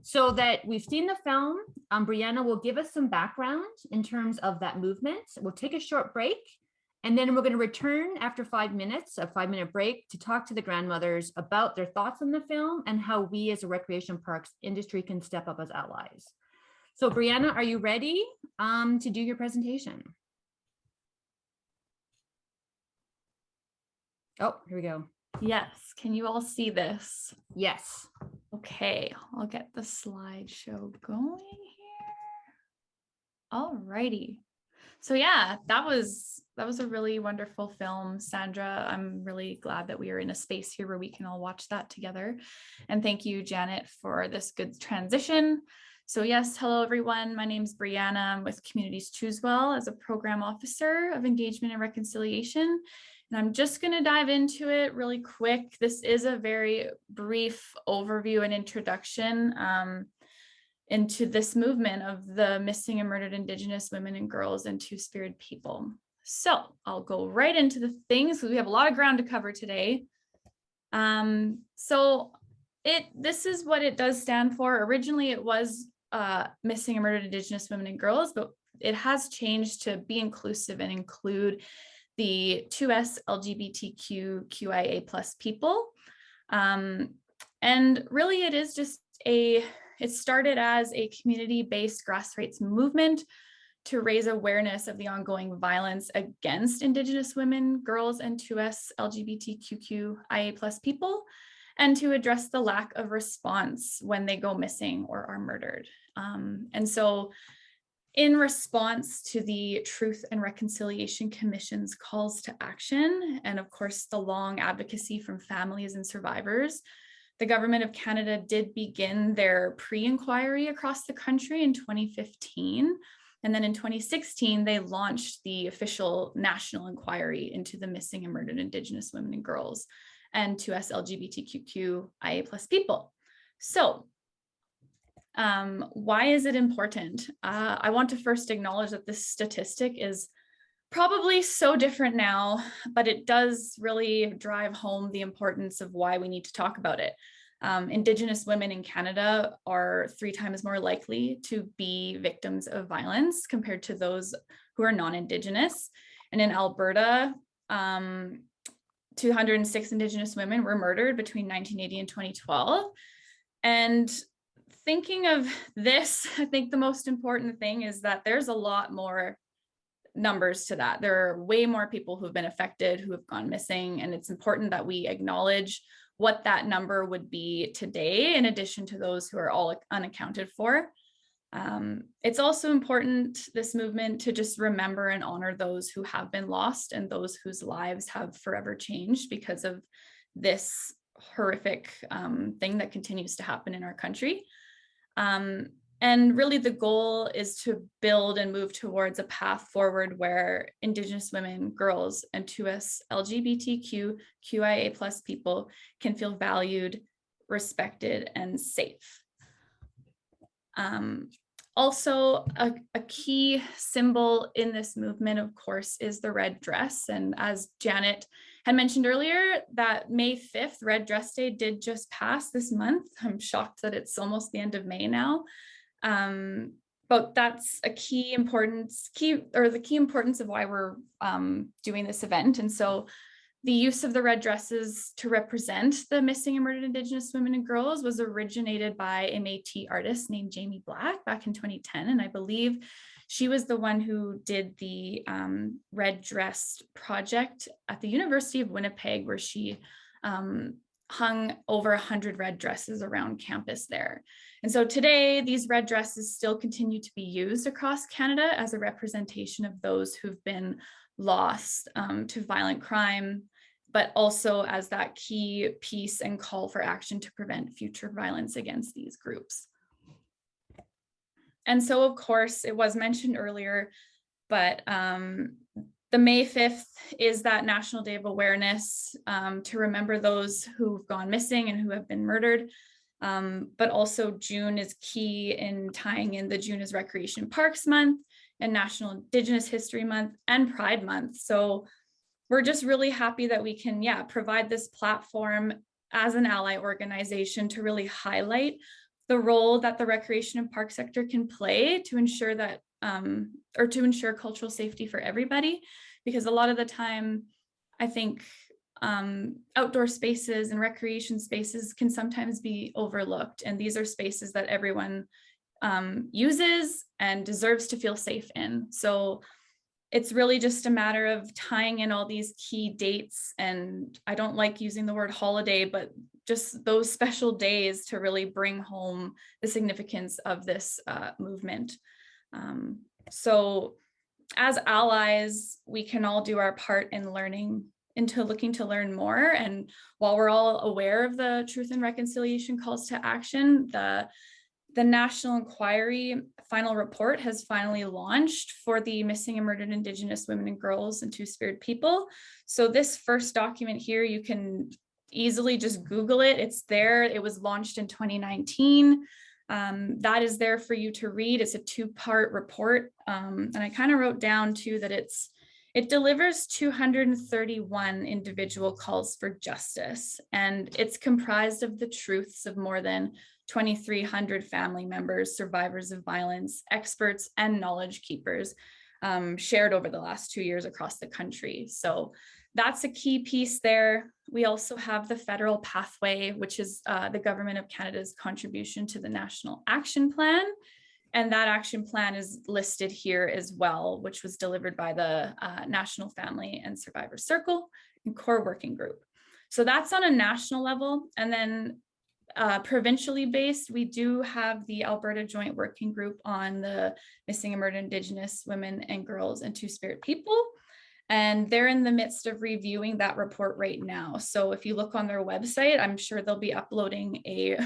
So that we've seen the film, Brianna will give us some background in terms of that movement. We'll take a short break, and then we're going to return after 5 minutes, a 5-minute break, to talk to the grandmothers about their thoughts on the film and how we as a recreation parks industry can step up as allies. So Brianna, are you ready to do your presentation? Oh, here we go. Yes, can you all see this? Yes. Okay, I'll get the slideshow going here. All righty. So yeah, that was a really wonderful film, Sandra. I'm really glad that we are in a space here where we can all watch that together. And thank you, Janet, for this good transition. So yes, hello everyone. My name is Brianna. I'm with Communities Choose Well as a program officer of engagement and reconciliation. And I'm just going to dive into it really quick. This is a very brief overview and introduction into this movement of the missing and murdered Indigenous women and girls and two-spirited people. So I'll go right into the things because we have a lot of ground to cover today. This is what it does stand for. Originally, it was missing and murdered Indigenous women and girls, but it has changed to be inclusive and include the 2S LGBTQIA+ people. And really it is just it started as a community-based grassroots movement to raise awareness of the ongoing violence against Indigenous women, girls, and 2S LGBTQIA+ people, and to address the lack of response when they go missing or are murdered. And so in response to the Truth and Reconciliation Commission's calls to action, and of course the long advocacy from families and survivors, the Government of Canada did begin their pre-inquiry across the country in 2015. And then in 2016, they launched the official national inquiry into the missing and murdered Indigenous women and girls and 2S LGBTQIA+ people. So why is it important? I want to first acknowledge that this statistic is probably so different now, but it does really drive home the importance of why we need to talk about it. Indigenous women in Canada are 3 times more likely to be victims of violence compared to those who are non-Indigenous. And in Alberta, 206 Indigenous women were murdered between 1980 and 2012. And thinking of this, I think the most important thing is that there's a lot more numbers to that. There are way more people who have been affected, who have gone missing, and it's important that we acknowledge what that number would be today, in addition to those who are all unaccounted for. It's also important, this movement, to just remember and honor those who have been lost and those whose lives have forever changed because of this horrific thing that continues to happen in our country. And really the goal is to build and move towards a path forward where Indigenous women, girls, and 2S LGBTQ QIA+ people can feel valued, respected, and safe. Also, a key symbol in this movement, of course, is the red dress. And as Janet had mentioned earlier, that May 5th Red Dress Day did just pass this month. I'm shocked that it's almost the end of May now. But that's a key importance of why we're doing this event. And so the use of the red dresses to represent the missing and murdered Indigenous women and girls was originated by a Métis artist named Jamie Black back in 2010. And I believe she was the one who did the red dress project at the University of Winnipeg, where she hung over 100 red dresses around campus there. And so today, these red dresses still continue to be used across Canada as a representation of those who've been lost to violent crime, but also as that key piece and call for action to prevent future violence against these groups. And so, of course, it was mentioned earlier, but the May 5th is that National Day of Awareness to remember those who've gone missing and who have been murdered. But also June is key in tying in the June is Recreation Parks Month and National Indigenous History Month and Pride Month. So we're just really happy that we can, provide this platform as an ally organization to really highlight the role that the recreation and park sector can play to ensure that, or to ensure cultural safety for everybody. Because a lot of the time, I think outdoor spaces and recreation spaces can sometimes be overlooked. And these are spaces that everyone uses and deserves to feel safe in. So it's really just a matter of tying in all these key dates. And I don't like using the word holiday, but just those special days to really bring home the significance of this movement. So as allies, we can all do our part in looking to learn more. And while we're all aware of the Truth and Reconciliation calls to action, the National Inquiry final report has finally launched for the missing and murdered Indigenous women and girls and Two-Spirit people. So this first document here, you can easily just Google it. It's there. It was launched in 2019. That is there for you to read. It's a 2-part report. And I kind of wrote down too that it delivers 231 individual calls for justice, and it's comprised of the truths of more than 2,300 family members, survivors of violence, experts, and knowledge keepers shared over the last 2 years across the country. So that's a key piece there. We also have the federal pathway, which is the Government of Canada's contribution to the National Action Plan. And that action plan is listed here as well, which was delivered by the National Family and Survivor Circle and Core Working Group. So that's on a national level. And then provincially based, we do have the Alberta Joint Working Group on the missing and murdered Indigenous women and girls and Two-Spirit people. And they're in the midst of reviewing that report right now. So if you look on their website, I'm sure they'll be uploading a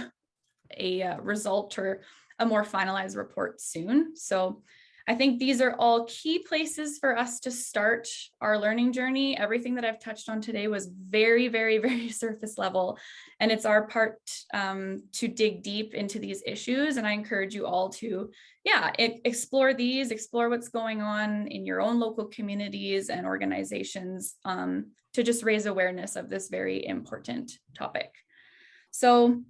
result or a more finalized report soon. So I think these are all key places for us to start our learning journey. Everything that I've touched on today was very, very, very surface level. And it's our part to dig deep into these issues. And I encourage you all to, explore what's going on in your own local communities and organizations to just raise awareness of this very important topic. So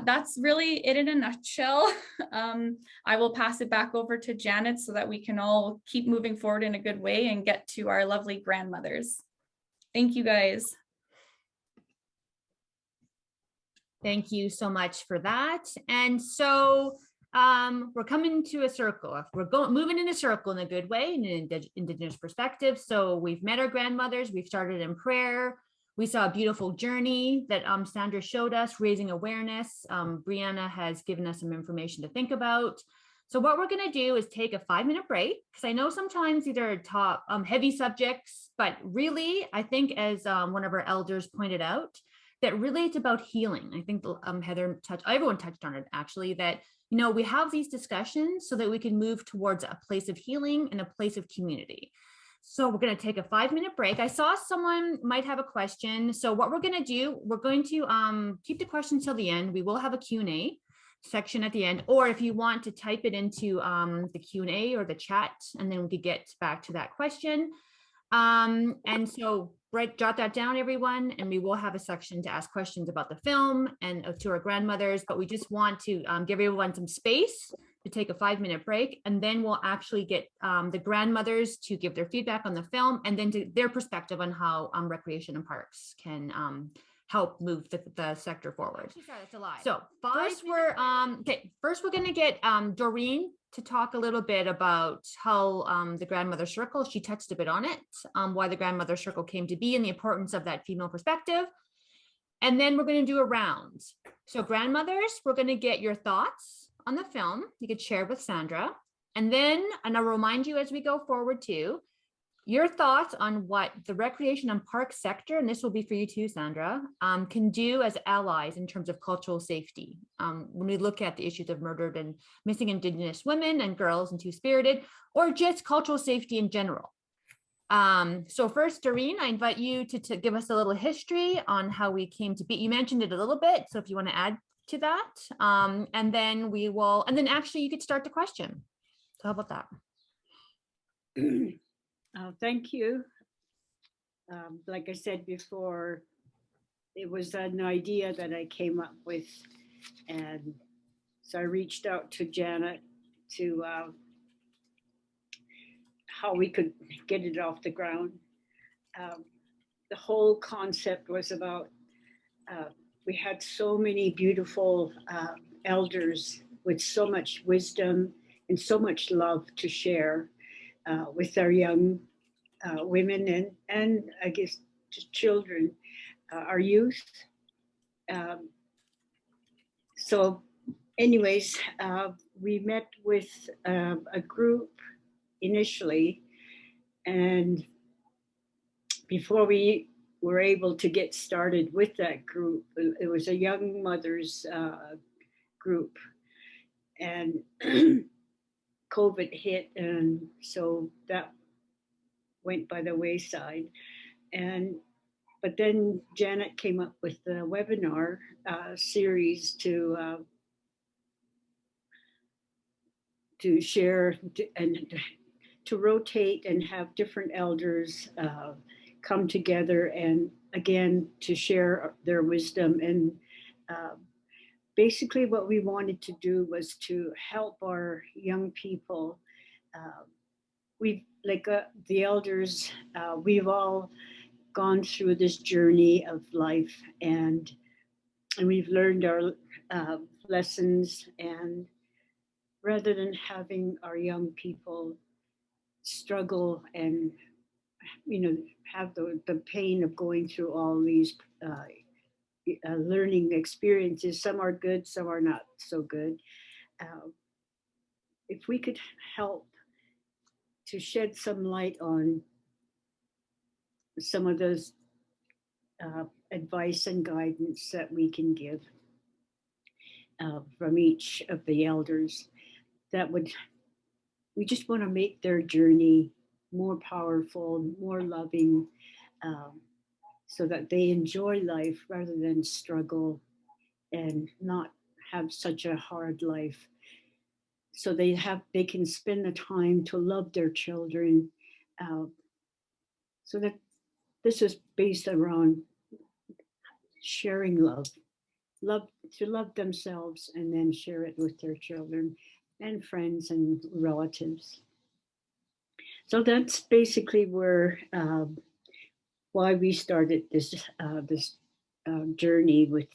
that's really it in a nutshell. I will pass it back over to Janet so that we can all keep moving forward in a good way and get to our lovely grandmothers. Thank you, guys. Thank you so much for that. And so we're coming to a circle. We're moving in a circle in a good way, in an Indigenous perspective. So we've met our grandmothers. We've started in prayer. We saw a beautiful journey that Sandra showed us, raising awareness. Brianna has given us some information to think about. So what we're going to do is take a 5-minute break, because I know sometimes these are top heavy subjects, but really, I think as one of our elders pointed out, that really it's about healing. I think Heather everyone touched on it actually, that, you know, we have these discussions so that we can move towards a place of healing and a place of community. So we're going to take a 5-minute break. I saw someone might have a question. So what we're going to do, we're going to keep the questions till the end. We will have a Q&A section at the end, or if you want to type it into the Q&A or the chat, and then we could get back to that question. And so jot that down, everyone, and we will have a section to ask questions about the film and to our grandmothers, but we just want to give everyone some space to take a 5-minute break, and then we'll actually get the grandmothers to give their feedback on the film, and then to their perspective on how recreation and parks can help move the sector forward. So first we're going to get Doreen to talk a little bit about how the Grandmother Circle, she touched a bit on it, why the Grandmother Circle came to be and the importance of that female perspective. And then we're going to do a round. So grandmothers, we're going to get your thoughts on the film. You could share with Sandra. And I'll remind you as we go forward too, your thoughts on what the recreation and park sector, and this will be for you too, Sandra, can do as allies in terms of cultural safety. When we look at the issues of murdered and missing Indigenous women and girls and Two-Spirited, or just cultural safety in general. So first, Doreen, I invite you to give us a little history on how we came to be. You mentioned it a little bit, so if you want to add to that, and then actually you could start the question. So how about that? Thank you. Like I said before, it was an idea that I came up with, and so I reached out to Janet to how we could get it off the ground. The whole concept was about, we had so many beautiful elders with so much wisdom and so much love to share with our young women and I guess children, our youth. So anyways, we met with a group initially, and before we were able to get started with that group, it was a young mothers group, and COVID hit, and so that went by the wayside. But then Janet came up with the webinar series to share and to rotate and have different elders come together, and again to share their wisdom. And basically what we wanted to do was to help our young people. We've the elders, we've all gone through this journey of life, and we've learned our lessons, and rather than having our young people struggle and have the pain of going through all these learning experiences, some are good, some are not so good. If we could help to shed some light on some of those advice and guidance that we can give from each of the elders, we just want to make their journey more powerful, more loving, so that they enjoy life rather than struggle and not have such a hard life. So they can spend the time to love their children. So that this is based around sharing love to love themselves, and then share it with their children and friends and relatives. So that's basically where why we started this journey with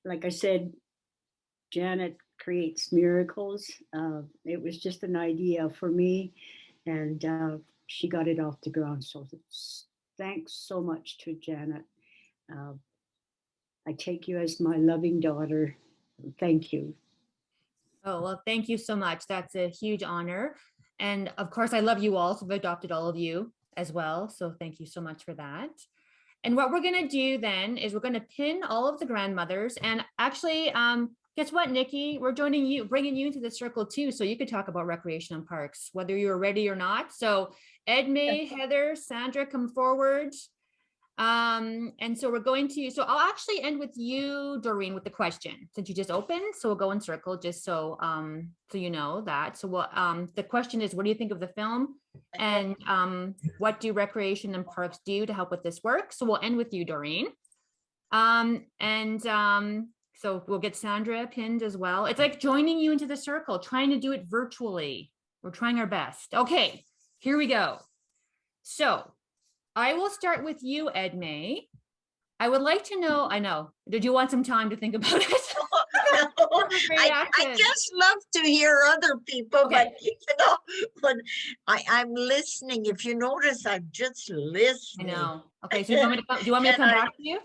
like I said, Janet creates miracles. It was just an idea for me, and she got it off the ground. So thanks so much to Janet. I take you as my loving daughter. Thank you. Oh, well, thank you so much. That's a huge honor. And of course, I love you all. So I've adopted all of you as well. So thank you so much for that. And what we're going to do then is we're going to pin all of the grandmothers. And actually, guess what, Nikki? We're joining you, bringing you into the circle too. So you could talk about recreation and parks, whether you're ready or not. So Edme, Heather, Sandra, come forward. And so we're going to, so I'll actually end with you, Doreen, with the question, since you just opened. So we'll go in circle just so so you know that. So what the question is, what do you think of the film? And what do recreation and parks do to help with this work? So we'll end with you, Doreen. So we'll get Sandra pinned as well. It's like joining you into the circle, trying to do it virtually. We're trying our best. Okay, here we go. So I will start with you, Edme. I would like to know, I know, did you want some time to think about it? I just love to hear other people, Okay. but you know, but I'm listening. If you notice, I'm just I listening. know. Okay, so do you want me to come back to you?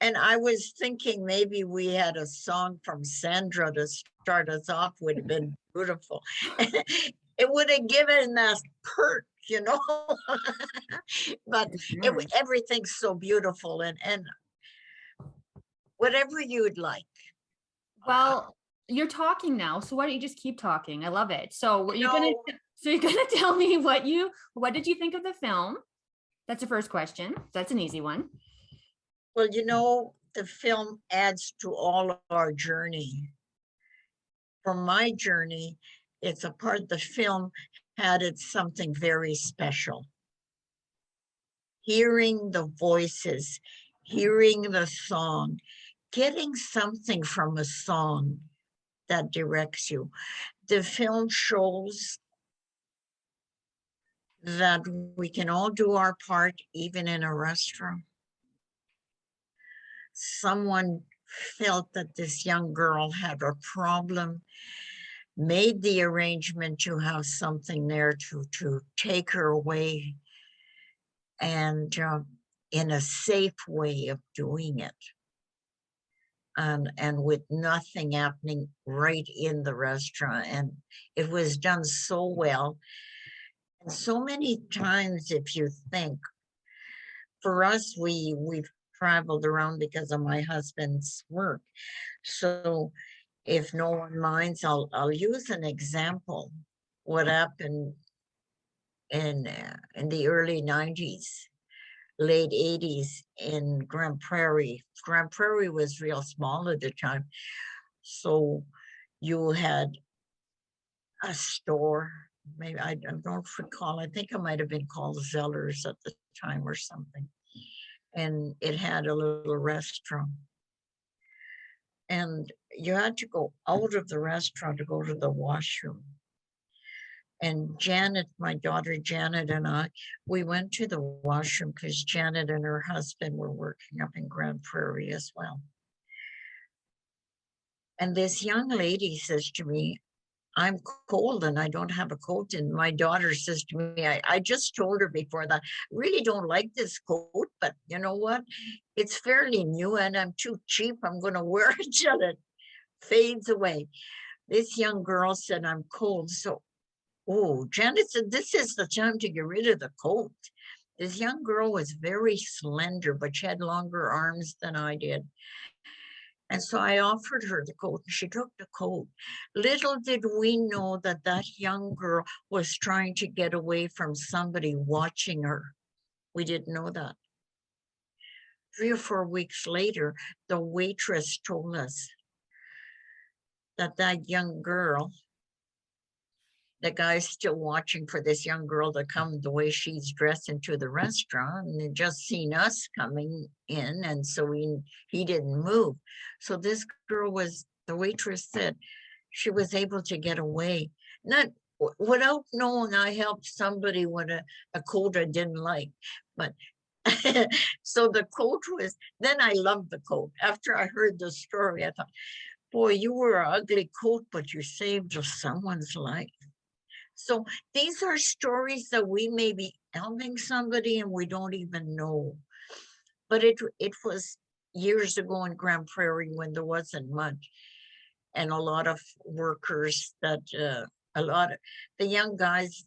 And I was thinking maybe we had a song from Sandra to start us off, would have been beautiful. It would have given us perk, you know. But everything's so beautiful, and whatever you'd like. Well, you're talking now, so why don't you just keep talking? I love it. So you're gonna tell me what did you think of the film? That's the first question. That's an easy one. Well, you know, the film adds to all of our journey. From my journey, it's a part, the film had something very special. Hearing the voices, hearing the song, getting something from a song that directs you. The film shows that we can all do our part, even in a restaurant. Someone felt that this young girl had a problem, made the arrangement to have something there to take her away, and in a safe way of doing it. And with nothing happening right in the restaurant. And it was done so well. And so many times, if you think, for us, we've traveled around because of my husband's work. So if no one minds, I'll use an example. What happened in the early 90s, late 80s in Grand Prairie. Grand Prairie was real small at the time. So you had a store, maybe I don't recall, I think it might have been called Zellers at the time or something. And it had a little restaurant. And you had to go out of the restaurant to go to the washroom. And Janet, my daughter Janet, and I, we went to the washroom because Janet and her husband were working up in Grand Prairie as well. And this young lady says to me, I'm cold and I don't have a coat. And my daughter says to me, I just told her before that, I really don't like this coat, but you know what? It's fairly new and I'm too cheap. I'm going to wear it till it fades away. This young girl said, I'm cold. So, oh, Janet said, this is the time to get rid of the coat. This young girl was very slender, but she had longer arms than I did. And so I offered her the coat and she took the coat. Little did we know that that young girl was trying to get away from somebody watching her. We didn't know that. 3 or 4 weeks later, the waitress told us that that young girl, the guy's still watching for this young girl to come the way she's dressed into the restaurant, and had just seen us coming in, and so he didn't move. So this girl was, the waitress said, she was able to get away, not without knowing I helped somebody with a coat I didn't like, but so the coat was, then I loved the coat. After I heard the story, I thought, boy, you were an ugly coat, but you saved someone's life. So these are stories that we may be helping somebody and we don't even know. But it was years ago in Grand Prairie when there wasn't much. and a lot of workers that, a lot of the young guys,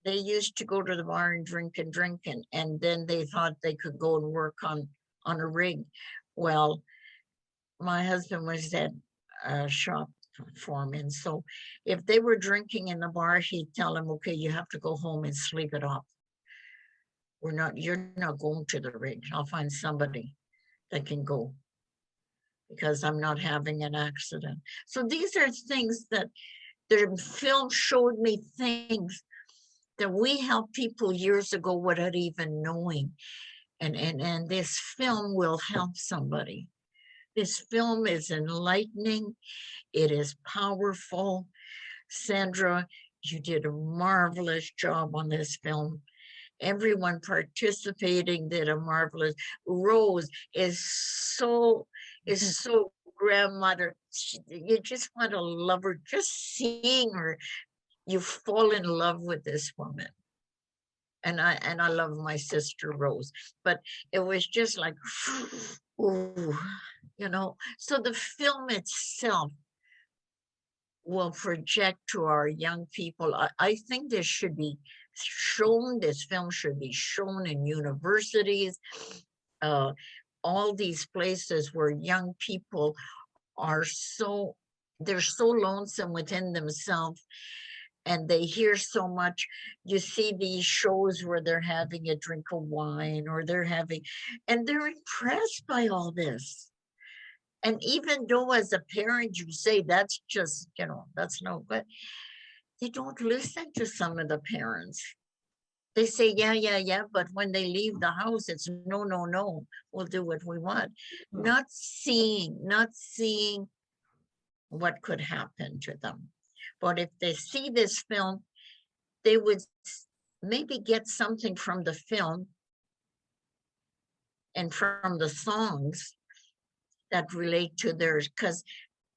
they used to go to the bar and drink, and then they thought they could go and work on a rig. Well, my husband was that shop foreman, so if they were drinking in the bar, he'd tell them, okay, you have to go home and sleep it off. You're not going to the rig. I'll find somebody that can go, because I'm not having an accident. So these are things that the film showed me, things that we helped people years ago without even knowing. And this film will help somebody. This film is enlightening. It is powerful. Sandra, you did a marvelous job on this film. Everyone participating did a marvelous. Rose is so grandmother. You just want to love her. Just seeing her, you fall in love with this woman. And I love my sister Rose, but it was just like, ooh, you know. So the film itself will project to our young people. I think this should be shown. This film should be shown in universities, all these places where young people are they're so lonesome within themselves, and they hear so much. You see these shows where they're having a drink of wine, or and they're impressed by all this. And even though as a parent you say that's just, that's no good, they don't listen to some of the parents. They say, yeah, but when they leave the house, it's no, we'll do what we want. Not seeing what could happen to them. But if they see this film, they would maybe get something from the film and from the songs that relate to theirs, because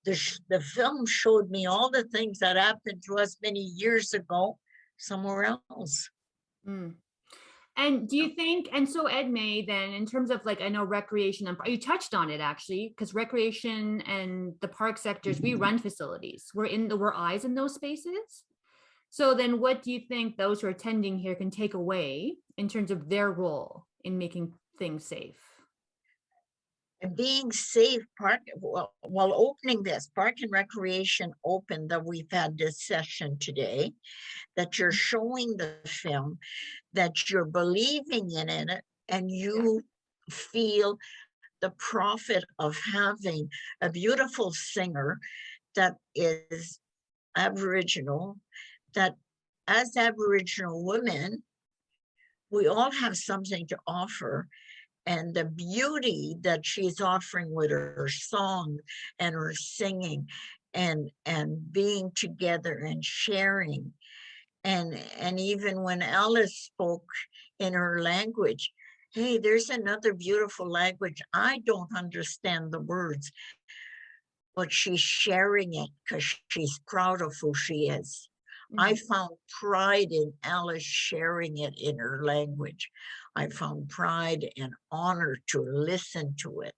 the film showed me all the things that happened to us many years ago somewhere else. And do you think, and so Ed May, then in terms of, like, I know recreation, and you touched on it actually, because recreation and the park sectors, we run facilities. We're eyes in those spaces. So then what do you think those who are attending here can take away in terms of their role in making things safe? And being safe, while opening this Park and Recreation Open that we've had this session today, that you're showing the film, that you're believing in it, and you feel the profit of having a beautiful singer that is Aboriginal, that as Aboriginal women, we all have something to offer. And the beauty that she's offering with her song and her singing and being together and sharing. And even when Alice spoke in her language, hey, there's another beautiful language. I don't understand the words, but she's sharing it because she's proud of who she is. I found pride in Alice sharing it in her language. I found pride and honor to listen to it.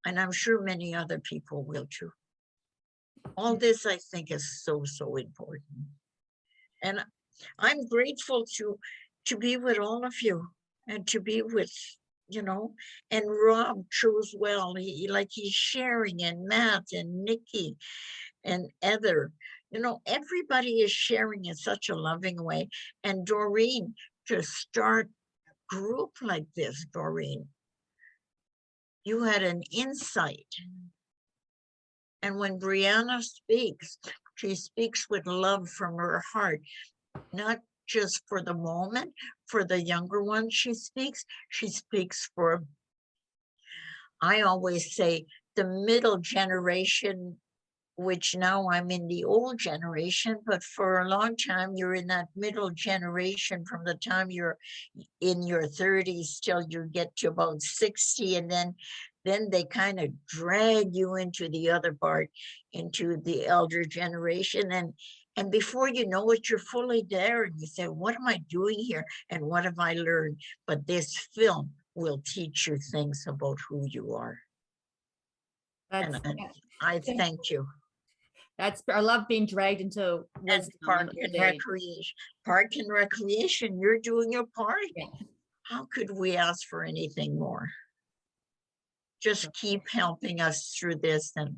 And I'm sure many other people will too. All this, I think, is so important. And I'm grateful to be with all of you and to be with, and Rob chose well. He's sharing, and Matt and Nikki and Heather. Everybody is sharing in such a loving way. And Doreen, to start a group like this, Doreen, you had an insight. And when Brianna speaks, she speaks with love from her heart, not just for the moment, for the younger ones she speaks for, I always say, the middle generation, which now I'm in the old generation, but for a long time, you're in that middle generation from the time you're in your 30s till you get to about 60. And then they kind of drag you into the other part, into the elder generation. And before you know it, you're fully there and you say, what am I doing here? And what have I learned? But this film will teach you things about who you are. That's, And I yeah, thank you. that's, I love being dragged into And wisdom on the stage. Park and recreation, you're doing your part. Yeah. How could we ask for anything more? Just keep helping us through this and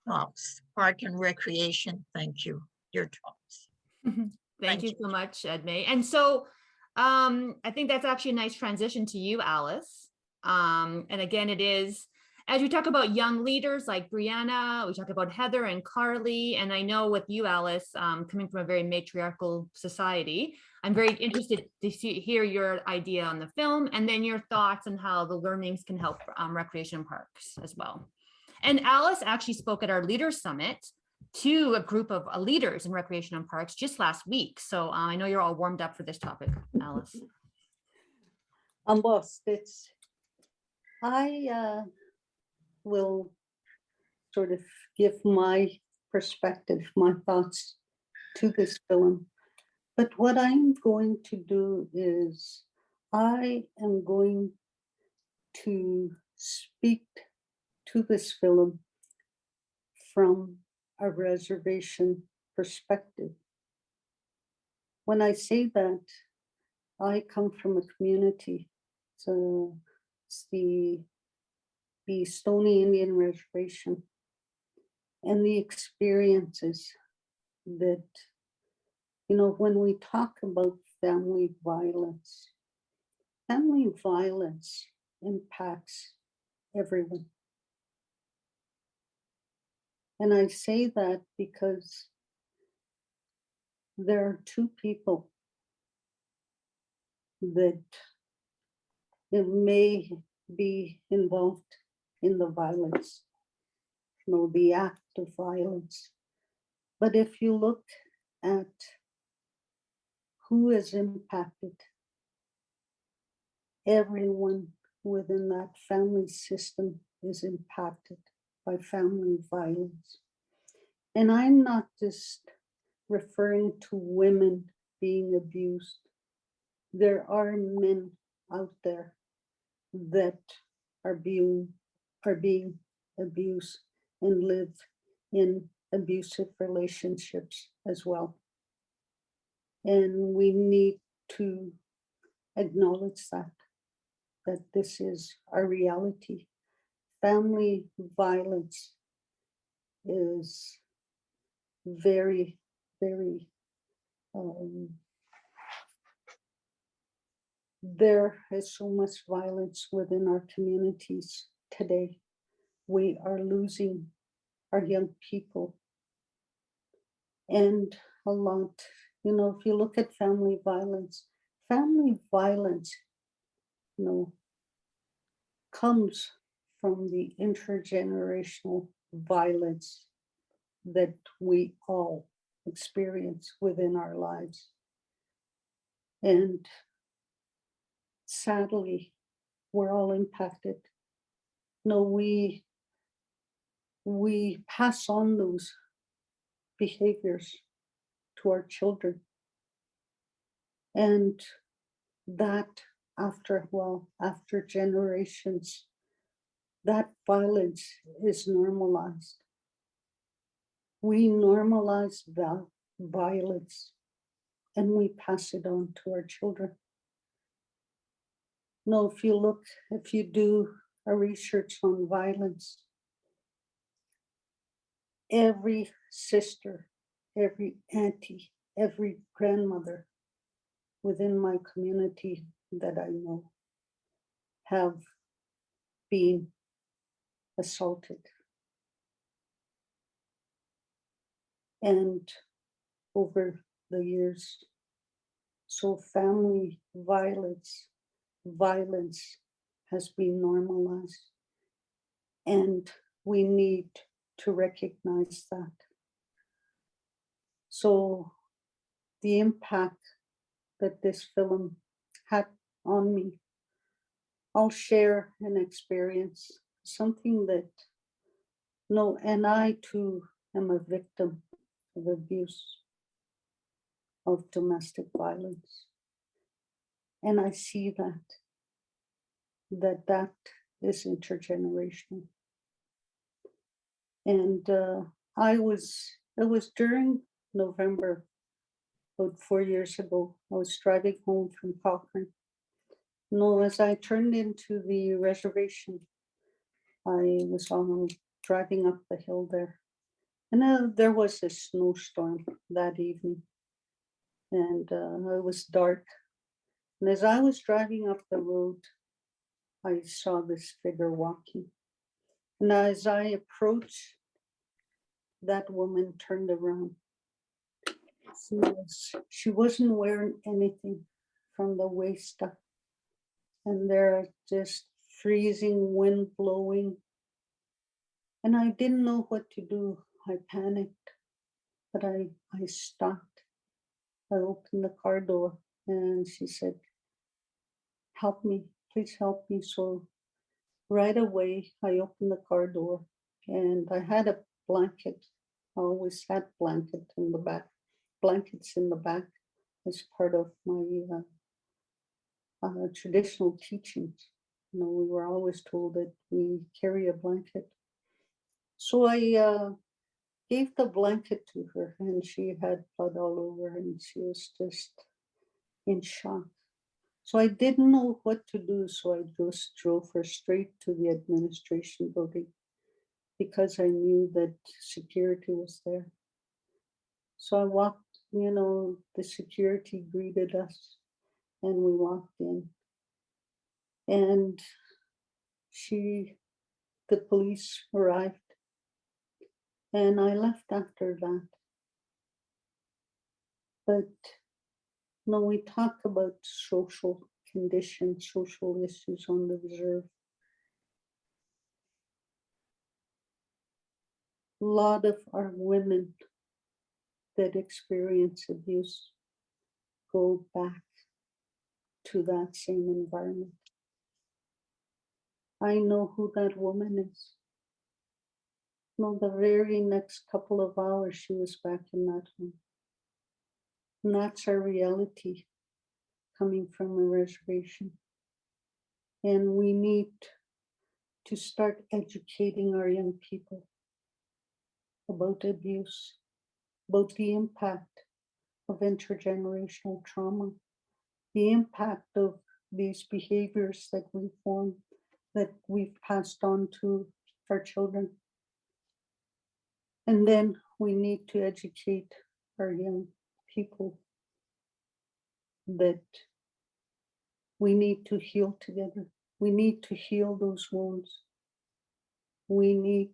tops. Park and recreation, thank you. Your tops. Thank Thank you you. so much, Edme. And so I think that's actually a nice transition to you, Alice. And again, it is, as we talk about young leaders like Brianna, we talk about Heather and Carly, and I know with you, Alice, coming from a very matriarchal society, I'm very interested to hear your idea on the film and then your thoughts on how the learnings can help recreation parks as well. And Alice actually spoke at our Leaders Summit to a group of leaders in recreation and parks just last week. So I know you're all warmed up for this topic, Alice. Boss, I will sort of give my perspective, my thoughts to this film. But what I'm going to do is I am going to speak to this film from a reservation perspective. When I say that, I come from a community. So it's the Stoney Indian Reservation, and the experiences that, you know, when we talk about family violence impacts everyone. And I say that because there are two people that it may be involved in the violence, you know, the act of violence. But if you look at who is impacted, everyone within that family system is impacted by family violence. And I'm not just referring to women being abused. There are men out there that are being abused and live in abusive relationships as well. And we need to acknowledge that this is our reality. Family violence is very, very, there is so much violence within our communities today. We are losing our young people. And a lot, you know, if you look at family violence, you know, comes from the intergenerational violence that we all experience within our lives. And sadly, we're all impacted. No, we pass on those behaviors to our children. And that after generations, that violence is normalized. We normalize that violence and we pass it on to our children. No, if you do a research on violence, every sister, every auntie, every grandmother within my community that I know have been assaulted. And over the years, so family violence has been normalized. And we need to recognize that. So the impact that this film had on me, I'll share an experience, something that, no, and I too am a victim of abuse, of domestic violence. And I see that is intergenerational. And it was during November, about 4 years ago. I was driving home from Cochrane. No, as I turned into the reservation, I was driving up the hill there. And there was a snowstorm that evening. And it was dark. And as I was driving up the road, I saw this figure walking. And as I approached, that woman turned around. She wasn't wearing anything from the waist up. And there just freezing wind blowing. And I didn't know what to do. I panicked, but I stopped. I opened the car door and she said, help me, please help me. So right away, I opened the car door and I had a blanket. I always had blankets in the back as part of my traditional teachings. You know, we were always told that we carry a blanket. So I gave the blanket to her and she had blood all over and she was just in shock. So I didn't know what to do. So I just drove her straight to the administration building because I knew that security was there. So I walked, you know, the security greeted us and we walked in. And the police arrived and I left after that. But no, we talk about social conditions, social issues on the reserve. A lot of our women that experience abuse go back to that same environment. I know who that woman is. No, the very next couple of hours, she was back in that home. And that's our reality coming from a reservation. And we need to start educating our young people about abuse, about the impact of intergenerational trauma, the impact of these behaviors that we form, that we've passed on to our children. And then we need to educate our young people that we need to heal together. We need to heal those wounds. We need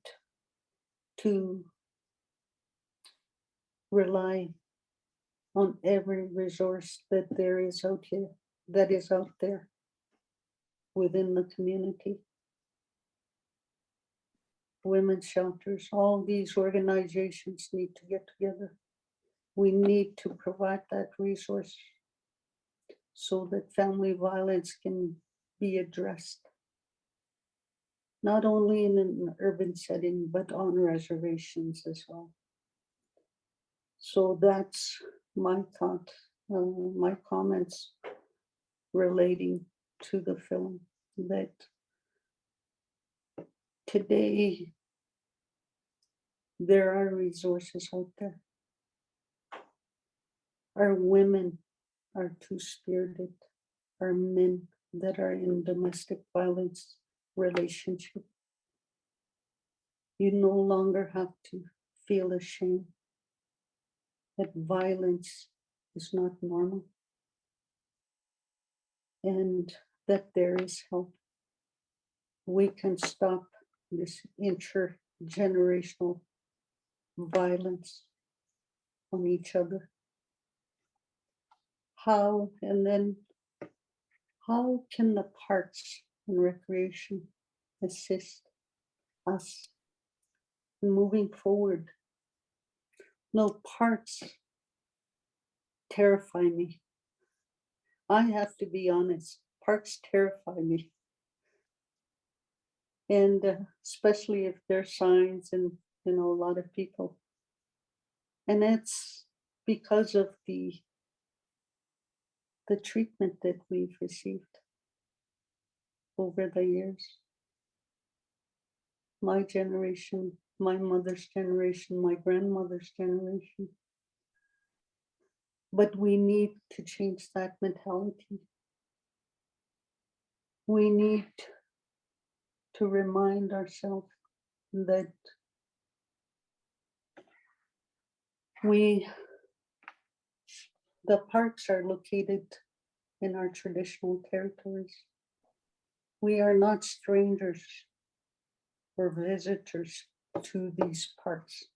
to rely on every resource that there is out here, that is out there within the community. Women's shelters, all these organizations need to get together. We need to provide that resource so that family violence can be addressed, not only in an urban setting, but on reservations as well. So that's my thought, my comments relating to the film, that today there are resources out there. Our women are two-spirited. Our men that are in domestic violence relationship, you no longer have to feel ashamed that violence is not normal and that there is help. We can stop this intergenerational violence on each other. How, and then how can the parks and recreation assist us in moving forward? No, parks terrify me. I have to be honest, parks terrify me. And especially if there's signs and, you know, a lot of people. And it's because of the treatment that we've received over the years. my generation, my mother's generation, my grandmother's generation. But we need to change that mentality. We need to remind ourselves that the parks are located in our traditional territories. We are not strangers or visitors to these parks.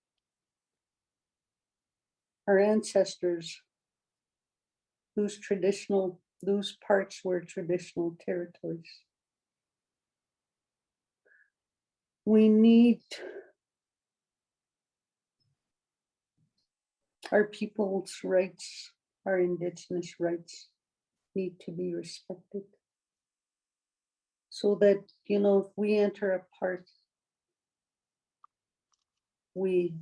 Our ancestors, those parks were traditional territories. We need our people's rights, our Indigenous rights need to be respected. So that, if we enter a park, we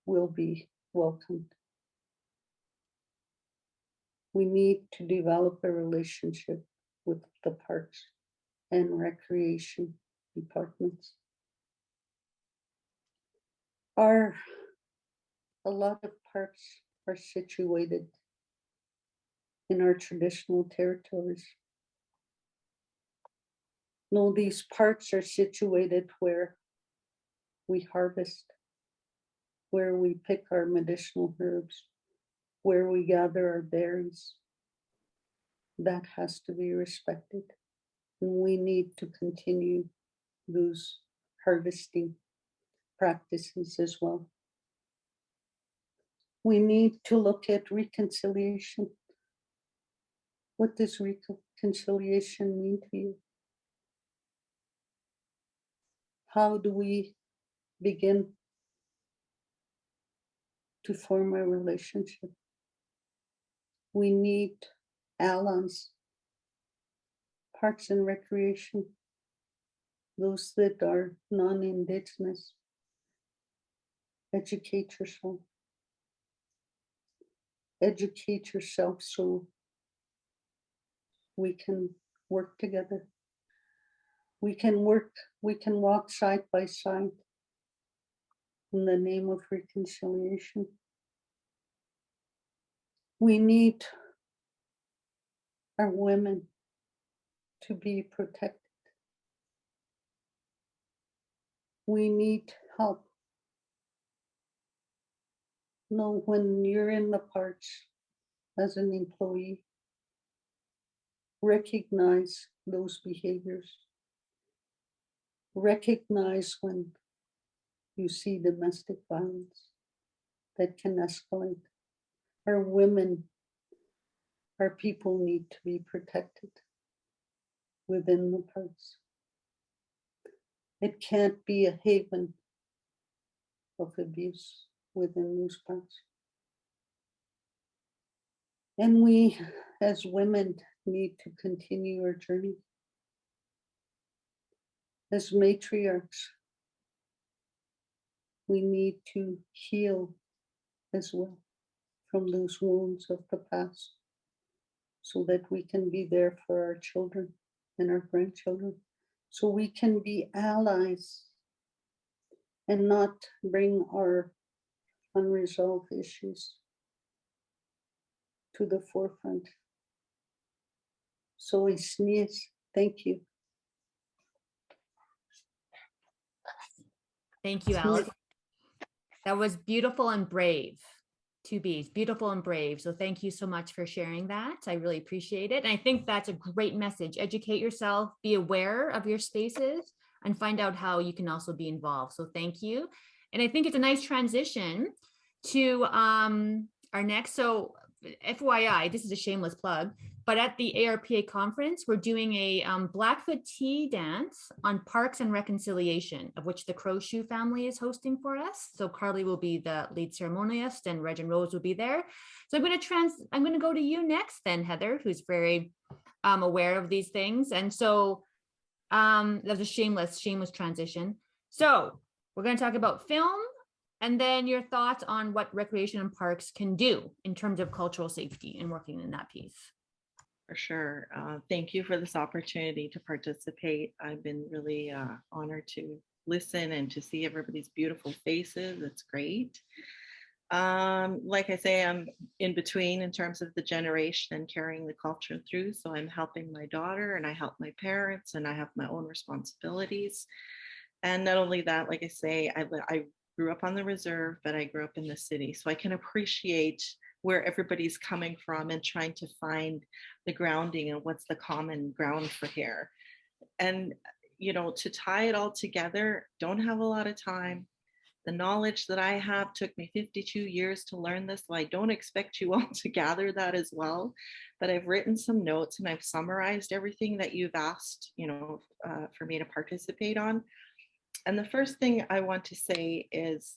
will be welcomed. We need to develop a relationship with the parks and recreation departments. A lot of parks are situated in our traditional territories. No, these parks are situated where we harvest, where we pick our medicinal herbs, where we gather our berries. That has to be respected. And we need to continue those harvesting practices as well. We need to look at reconciliation. What does reconciliation mean to you? How do we begin to form a relationship? We need allies, parks and recreation, those that are non-Indigenous. Educate yourself. Educate yourself so we can work together. We can walk side by side in the name of reconciliation. We need our women to be protected. We need help. No, when you're in the parks as an employee, recognize those behaviors. Recognize when you see domestic violence that can escalate. Our women, our people need to be protected within the parks. It can't be a haven of abuse within those parks. And we, as women, need to continue our journey. As matriarchs, we need to heal as well from those wounds of the past so that we can be there for our children and our grandchildren, so we can be allies and not bring our unresolved issues to the forefront. So I sneeze. Thank you. Thank you, Alice. That was beautiful and brave. Two B's, beautiful and brave. So thank you so much for sharing that. I really appreciate it. And I think that's a great message. Educate yourself, be aware of your spaces, and find out how you can also be involved. So thank you. And I think it's a nice transition to our next. So FYI, this is a shameless plug, but at the ARPA conference, we're doing a Blackfoot tea dance on parks and reconciliation, of which the Crow Shoe family is hosting for us. So Carly will be the lead ceremonist and Reg and Rose will be there. So I'm going to go to you next then, Heather, who's very aware of these things. And so that was a shameless transition. So we're going to talk about film, and then your thoughts on what recreation and parks can do in terms of cultural safety and working in that piece. For sure. Thank you for this opportunity to participate. I've been really honored to listen and to see everybody's beautiful faces. It's great. Like I say, I'm in between in terms of the generation and carrying the culture through. So I'm helping my daughter and I help my parents and I have my own responsibilities. And not only that, like I say, I grew up on the reserve, but I grew up in the city. So I can appreciate where everybody's coming from and trying to find the grounding and what's the common ground for here. And, to tie it all together, don't have a lot of time. The knowledge that I have took me 52 years to learn this, so I don't expect you all to gather that as well. But I've written some notes and I've summarized everything that you've asked, for me to participate on. And the first thing I want to say is,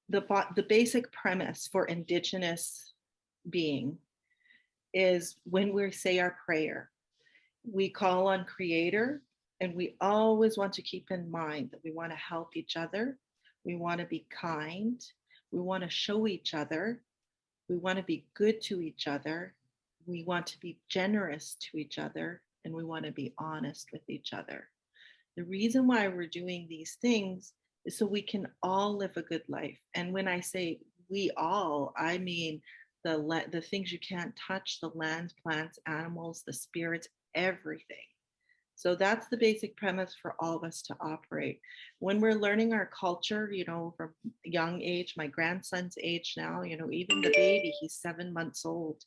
the basic premise for Indigenous being is when we say our prayer, we call on Creator, and we always want to keep in mind that we want to help each other. We want to be kind. We want to show each other. We want to be good to each other. We want to be generous to each other, and we want to be honest with each other. The reason why we're doing these things is so we can all live a good life. And when I say we all, I mean the things you can't touch, the land, plants, animals, the spirits, everything. So that's the basic premise for all of us to operate. When we're learning our culture, from a young age, my grandson's age now, even the baby, he's 7 months old.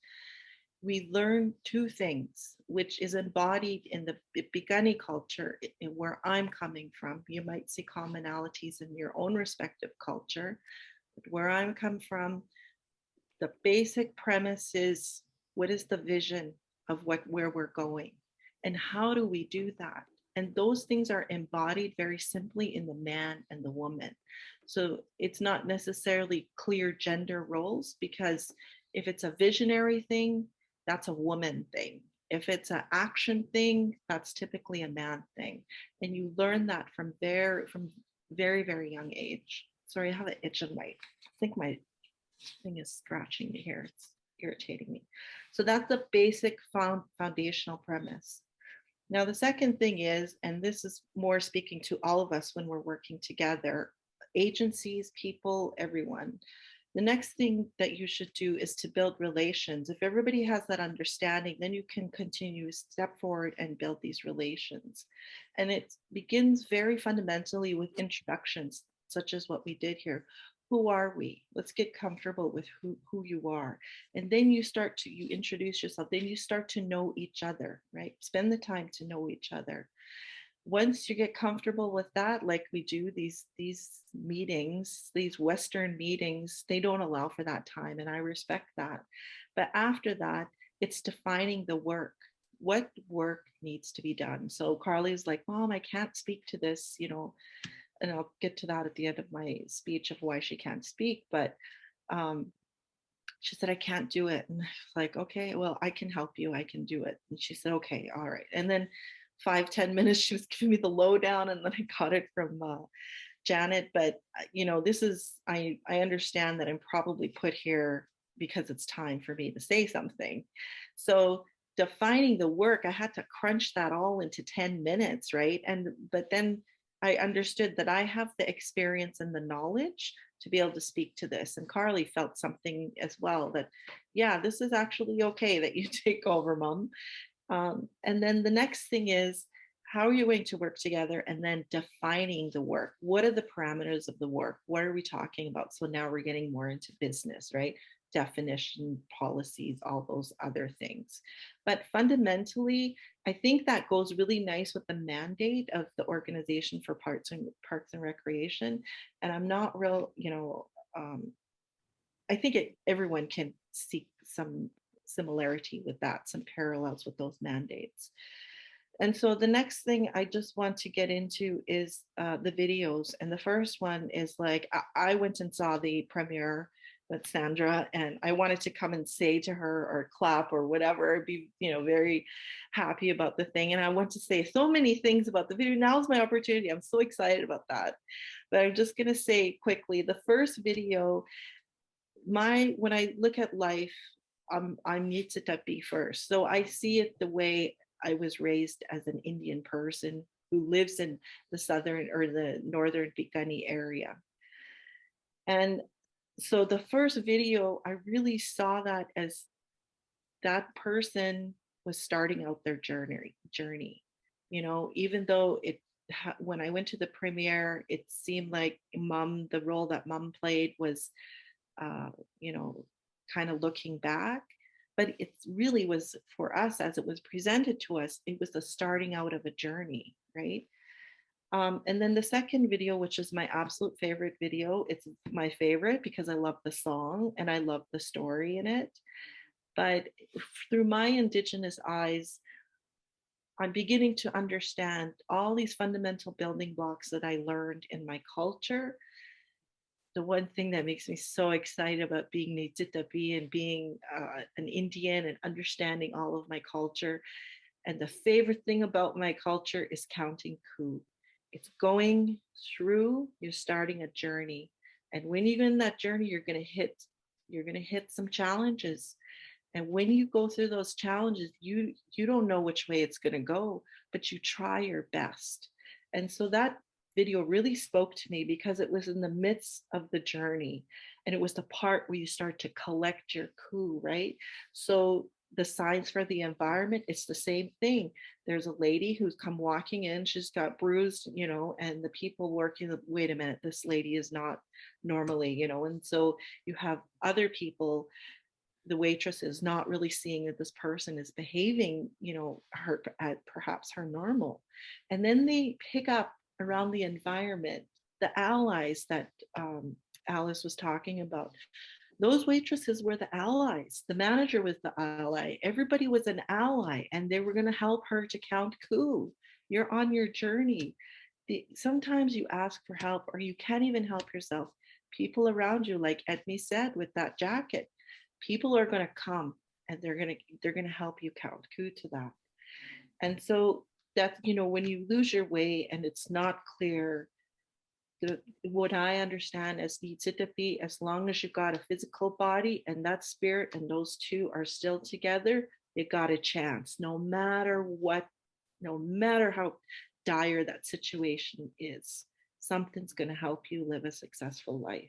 We learn two things, which is embodied in the Picani culture, where I'm coming from. You might see commonalities in your own respective culture, but where I'm come from, the basic premise is, what is the vision of where we're going? And how do we do that? And those things are embodied very simply in the man and the woman. So it's not necessarily clear gender roles, because if it's a visionary thing, that's a woman thing. If it's an action thing, that's typically a man thing. And you learn that from very, very young age. Sorry, I have an itch in I think my thing is scratching me here. It's irritating me. So that's the basic foundational premise. Now, the second thing is, and this is more speaking to all of us when we're working together, agencies, people, everyone. The next thing that you should do is to build relations. If everybody has that understanding, then you can continue, step forward and build these relations. And it begins very fundamentally with introductions, such as what we did here. Who are we? Let's get comfortable with who you are. And then you introduce yourself. Then you start to know each other, right? Spend the time to know each other. Once you get comfortable with that, like we do these meetings, these Western meetings, they don't allow for that time. And I respect that. But after that, it's defining the work. What work needs to be done? So Carly's like, Mom, I can't speak to this, and I'll get to that at the end of my speech of why she can't speak. But she said, I can't do it. And I was like, okay, well, I can help you. I can do it. And she said, okay, all right. And then 5-10 minutes, she was giving me the lowdown, and then I got it from Janet. But, this is, I understand that I'm probably put here because it's time for me to say something. So defining the work, I had to crunch that all into 10 minutes, right? But then I understood that I have the experience and the knowledge to be able to speak to this. And Carly felt something as well, that, yeah, this is actually okay that you take over, Mom. And then the next thing is, how are you going to work together? And then defining the work. What are the parameters of the work? What are we talking about? So now we're getting more into business, right? Definition, policies, all those other things. But fundamentally, I think that goes really nice with the mandate of the Organization for Parks and Recreation. And I'm not real, I think everyone can seek some similarity with that, some parallels with those mandates. And so the next thing I just want to get into is the videos. And the first one is like, I went and saw the premiere with Sandra, and I wanted to come and say to her or clap or whatever, be, very happy about the thing. And I want to say so many things about the video. Now's my opportunity. I'm so excited about that. But I'm just going to say quickly, the first video, when I look at life, I'm Nitsitapi first. So I see it the way I was raised as an Indian person who lives in the southern or the northern Bikani area. And so the first video, I really saw that as that person was starting out their journey. You know, even though when I went to the premiere, it seemed like mom, the role that mom played was, you know, kind of looking back, but it really was for us as it was presented to us, it was the starting out of a journey, right? And then the second video, which is my absolute favorite video, it's my favorite because I love the song and I love the story in it. But through my Indigenous eyes, I'm beginning to understand all these fundamental building blocks that I learned in my culture. The one thing that makes me so excited about being Nititapi and being an Indian and understanding all of my culture. And the favorite thing about my culture is counting ku. It's going through, you're starting a journey. And when you're in that journey, you're gonna hit some challenges. And when you go through those challenges, you don't know which way it's gonna go, but you try your best. And so that video really spoke to me because it was in the midst of the journey. And it was the part where you start to collect your ku, right? So the signs for the environment, it's the same thing. There's a lady who's come walking in, she's got bruised, you know, and the people working, wait a minute, this lady is not normally, you know, and so you have other people, the waitress is not really seeing that this person is behaving, you know, her at perhaps her normal. And then they pick up around the environment, the allies that Alice was talking about. Those waitresses were the allies. The manager was the ally. Everybody was an ally, and they were going to help her to count ku. You're on your journey. Sometimes you ask for help, or you can't even help yourself. People around you, like Edmi said, with that jacket, people are going to come and they're going to help you count ku to that. And so that, you know, when you lose your way and it's not clear, what I understand as Nitsitapi, as long as you got a physical body and that spirit and those two are still together, you got a chance, no matter what, no matter how dire that situation is, something's going to help you live a successful life.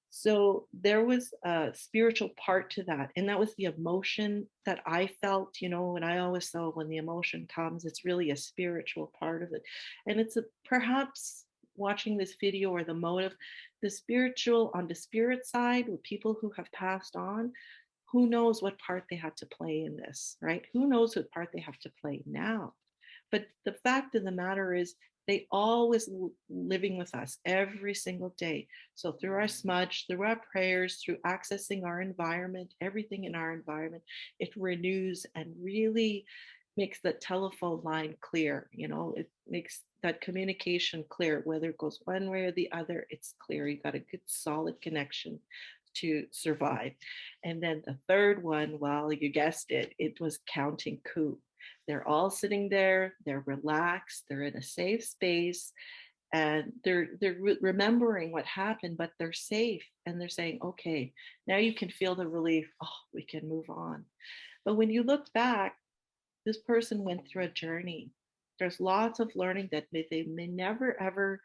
So there was a spiritual part to that. And that was the emotion that I felt, you know, and I always saw when the emotion comes, it's really a spiritual part of it. And it's perhaps watching this video or the motive, the spiritual on the spirit side with people who have passed on, who knows what part they had to play in this, right? Who knows what part they have to play now? But the fact of the matter is, they always living with us every single day. So through our smudge, through our prayers, through accessing our environment, everything in our environment, it renews and really makes the telephone line clear. You know, it makes that communication clear, whether it goes one way or the other, it's clear. You got a good solid connection to survive. And then the third one, well, you guessed it, it was counting ku. They're all sitting there, they're relaxed, they're in a safe space, and they're remembering what happened, but they're safe and they're saying, okay, now you can feel the relief. Oh, we can move on. But when you look back, this person went through a journey. There's lots of learning that they may never ever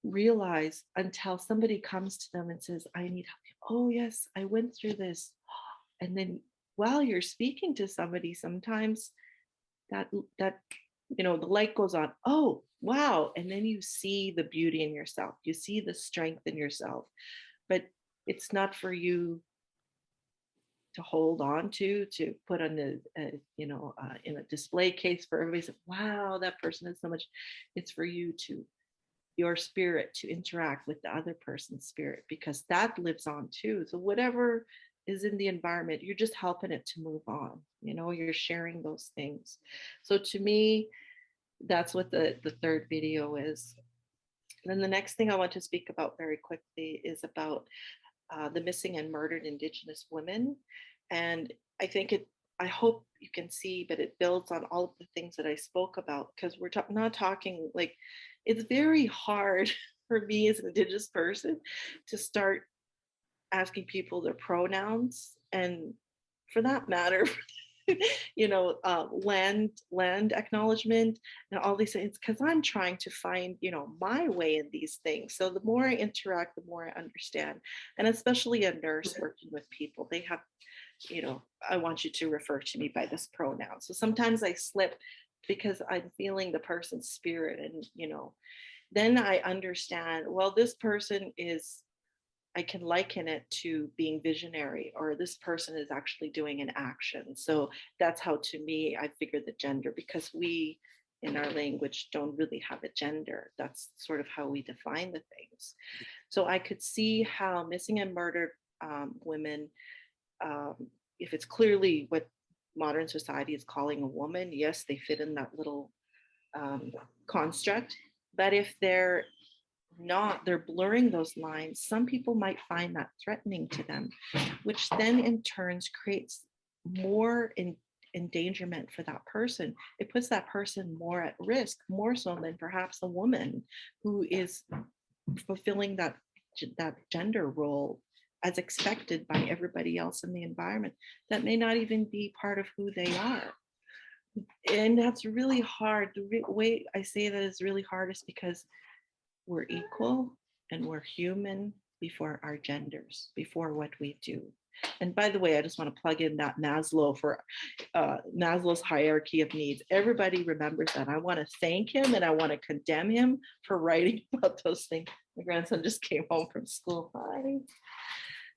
realize until somebody comes to them and says, I need help. Oh, yes, I went through this. And then while you're speaking to somebody, sometimes that you know, the light goes on. Oh, wow. And then you see the beauty in yourself. You see the strength in yourself. But it's not for you to hold on to put on you know, in a display case for everybody to say, wow, that person has so much. It's for you to, your spirit to interact with the other person's spirit, because that lives on too. So whatever is in the environment, you're just helping it to move on. You know, you're sharing those things. So to me, that's what the third video is. And then the next thing I want to speak about very quickly is about the missing and murdered Indigenous women. And I think I hope you can see, but it builds on all of the things that I spoke about, because we're not talking like, it's very hard for me as an Indigenous person to start asking people their pronouns and for that matter, land acknowledgement and all these things, because I'm trying to find, my way in these things. So the more I interact, the more I understand. And especially a nurse working with people, they have, I want you to refer to me by this pronoun. So sometimes I slip because I'm feeling the person's spirit, and, then I understand, well, this person is, I can liken it to being visionary, or this person is actually doing an action. So that's how, to me, I figure the gender, because we in our language don't really have a gender. That's sort of how we define the things. So I could see how missing and murdered women, if it's clearly what modern society is calling a woman, yes, they fit in that little construct. But if they're not, they're blurring those lines, some people might find that threatening to them, which then in turns creates more endangerment for that person. It puts that person more at risk, more so than perhaps a woman who is fulfilling that gender role as expected by everybody else in the environment, that may not even be part of who they are. And that's really hard. The way I say that is really hard is because we're equal and we're human before our genders, before what we do. And by the way, I just want to plug in that Maslow for Maslow's hierarchy of needs. Everybody remembers that. I want to thank him and I want to condemn him for writing about those things. My grandson just came home from school. Hi.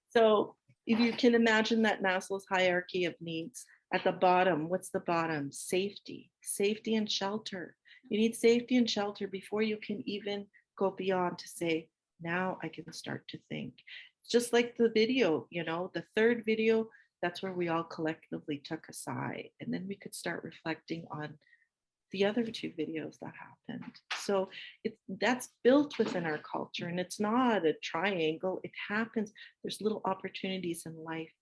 So if you can imagine that Maslow's hierarchy of needs, at the bottom, what's the bottom? Safety, safety and shelter. You need safety and shelter before you can even go beyond to say, now I can start to think. Just like the video, the third video, that's where we all collectively took a sigh, and then we could start reflecting on the other two videos that happened. So that's built within our culture, and it's not a triangle. It happens. There's little opportunities in life.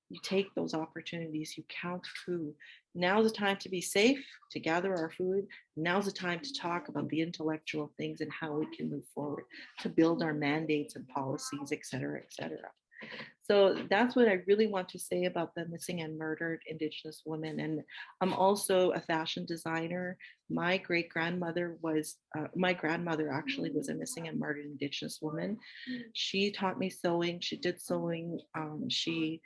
You take those opportunities, you count food. Now's the time to be safe, to gather our food. Now's the time to talk about the intellectual things and how we can move forward, to build our mandates and policies, et cetera, et cetera. So that's what I really want to say about the missing and murdered Indigenous women. And I'm also a fashion designer. My great-grandmother actually was a missing and murdered Indigenous woman. She taught me sewing. She did sewing. She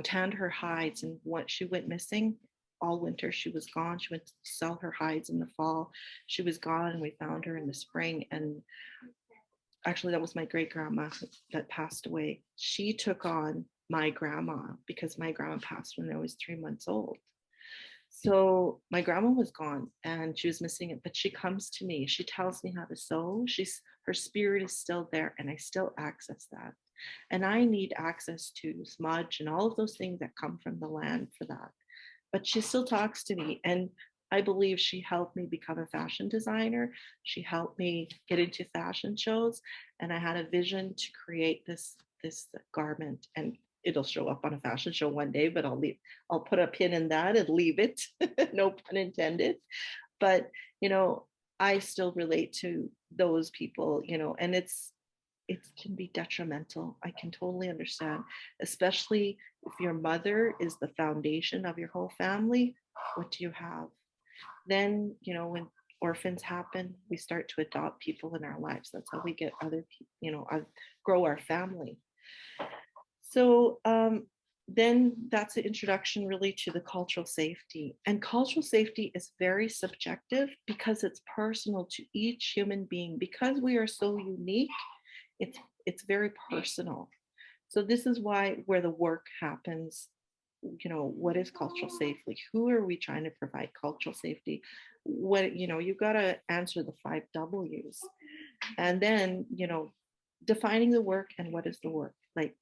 tanned her hides, and what she went missing all winter. She was gone. She went to sell her hides in the fall. She was gone, and we found her in the spring. And actually, that was my great grandma that passed away. She took on my grandma because my grandma passed when I was 3 months old. So my grandma was gone and she was missing it, but she comes to me. She tells me how to sew. Her spirit is still there, and I still access that. And I need access to smudge and all of those things that come from the land for that. But she still talks to me. And I believe she helped me become a fashion designer. She helped me get into fashion shows. And I had a vision to create this garment, and it'll show up on a fashion show one day, but I'll put a pin in that and leave it. No pun intended. But, I still relate to those people, and it can be detrimental. I can totally understand, especially if your mother is the foundation of your whole family. What do you have? Then, when orphans happen, we start to adopt people in our lives. That's how we get other people, grow our family. So then that's the introduction really to the cultural safety. And cultural safety is very subjective because it's personal to each human being. Because we are so unique, it's very personal. So this is where the work happens. What is cultural safety? Who are we trying to provide cultural safety? You've got to answer the 5 W's. And then, defining the work, and what is the work? Like,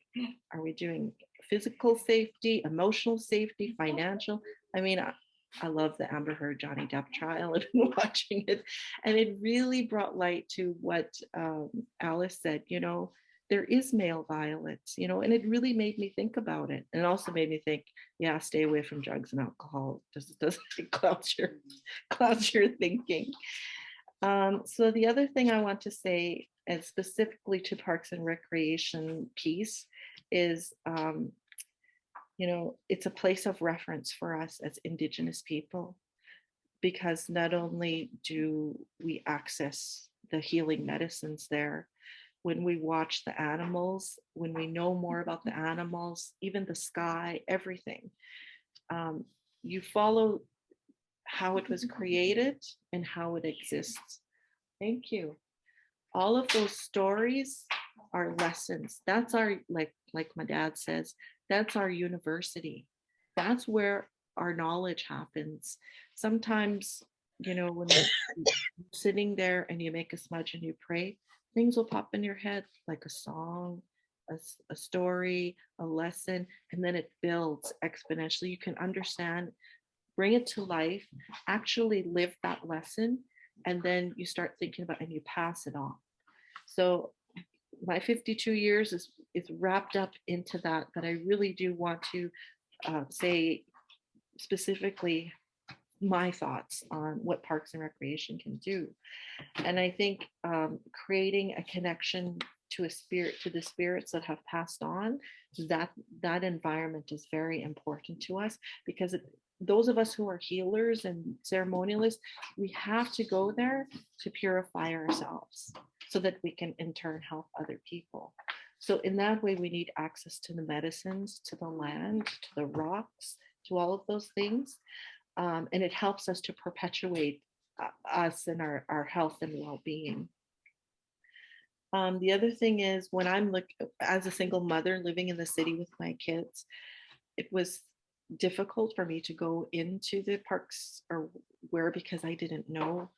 are we doing physical safety, emotional safety, financial? I mean, I love the Amber Heard Johnny Depp trial. I've been watching it, and it really brought light to what Alice said. There is male violence, and it really made me think about it. And it also made me think, yeah, stay away from drugs and alcohol. Doesn't clouds your thinking. So the other thing I want to say, and specifically to Parks and Recreation piece, is you know, it's a place of reference for us as Indigenous people, because not only do we access the healing medicines there, when we watch the animals, when we know more about the animals, even the sky, everything, you follow how it was created and how it exists. Thank you. All of those stories are lessons. That's our, like my dad says, that's our university. That's where our knowledge happens. Sometimes, you know, when you're sitting there and you make a smudge and you pray, things will pop in your head like a song, a story, a lesson, and then it builds exponentially. You can understand, bring it to life, actually live that lesson, and then you start thinking about and you pass it on. So my 52 years is wrapped up into that, but I really do want to say specifically my thoughts on what Parks and Recreation can do. And I think creating a connection to a spirit, to the spirits that have passed on, that environment is very important to us, because those of us who are healers and ceremonialists, we have to go there to purify ourselves so that we can in turn help other people. So in that way, we need access to the medicines, to the land, to the rocks, to all of those things. And it helps us to perpetuate us and our health and well-being. The other thing is, when I'm as a single mother living in the city with my kids, it was difficult for me to go into the parks or where, because I didn't know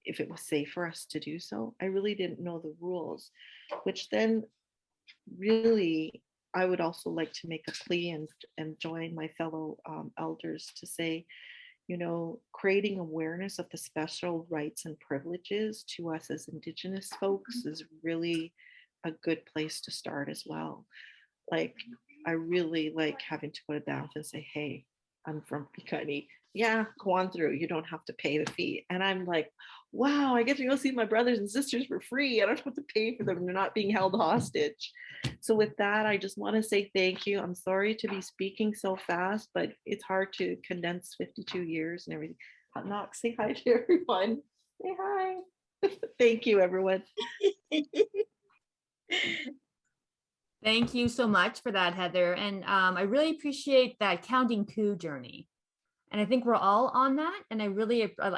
if it was safe for us to do so. I really didn't know the rules, which then really I would also like to make a plea and join my fellow elders to say, you know, creating awareness of the special rights and privileges to us as Indigenous folks is really a good place to start as well. Like, I really like having to go to Banff and say, hey, I'm from Piikani. Yeah, go on through. You don't have to pay the fee. And I'm like, wow, I get to go see my brothers and sisters for free. I don't have to pay for them. They're not being held hostage. So with that, I just want to say thank you. I'm sorry to be speaking so fast, but it's hard to condense 52 years and everything. Knox, say hi to everyone. Say hi. Thank you, everyone. Thank you so much for that, Heather. And I really appreciate that counting coup journey. And I think we're all on that. And I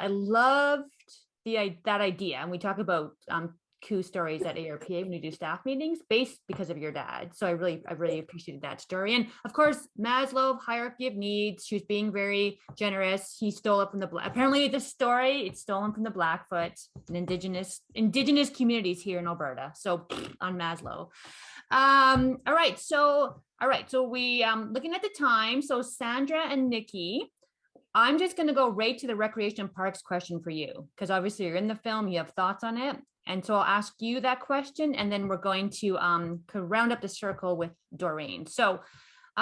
loved that idea. And we talk about coup stories at ARPA when we do staff meetings based because of your dad. So I really appreciated that story. And of course, Maslow hierarchy of needs. She was being very generous. He stole it from apparently the story, it's stolen from the Blackfoot and indigenous communities here in Alberta. So on Maslow. All right. So we looking at the time. So Sandra and Nikki, I'm just going to go right to the recreation and parks question for you, because obviously you're in the film, you have thoughts on it. And so I'll ask you that question, and then we're going to round up the circle with Doreen. So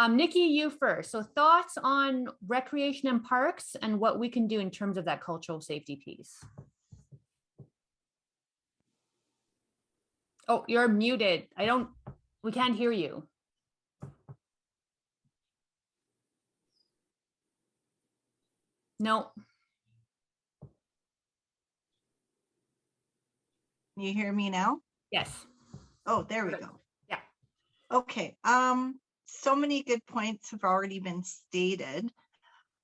Nikki, you first. So thoughts on recreation and parks and what we can do in terms of that cultural safety piece. Oh, you're muted. We can't hear you. No. Can you hear me now? Yes. Oh, there we go. Yeah. Okay. So many good points have already been stated.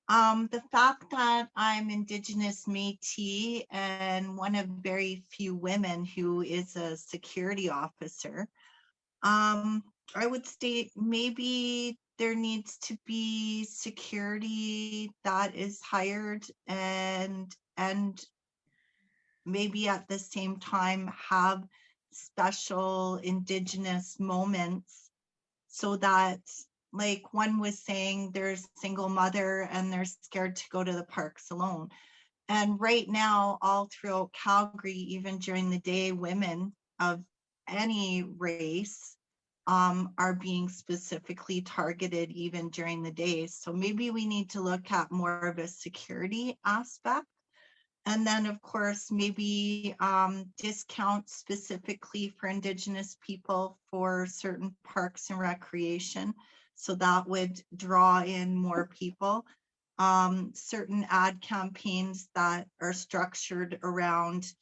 The fact that I'm Indigenous Métis and one of very few women who is a security officer, I would state maybe there needs to be security that is hired and maybe at the same time have special Indigenous moments, so that, like one was saying, there's a single mother and they're scared to go to the parks alone. And right now, all throughout Calgary, even during the day, women of any race are being specifically targeted even during the day. So maybe we need to look at more of a security aspect. And then, of course, maybe discounts specifically for Indigenous people for certain parks and recreation. So that would draw in more people. Certain ad campaigns that are structured around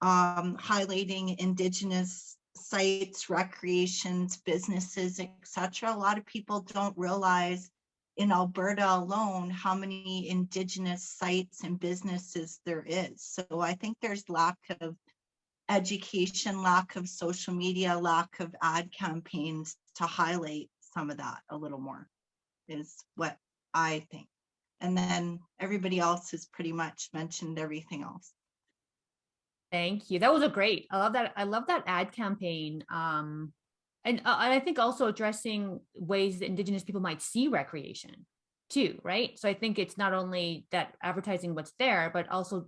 highlighting Indigenous sites, recreations, businesses, etc. A lot of people don't realize in Alberta alone how many Indigenous sites and businesses there is. So I think there's lack of education, lack of social media, lack of ad campaigns to highlight some of that a little more, is what I think. And then everybody else has pretty much mentioned everything else. Thank you. That was a great. I love that. I love that ad campaign. And I think also addressing ways that Indigenous people might see recreation too, right? So I think it's not only that advertising what's there, but also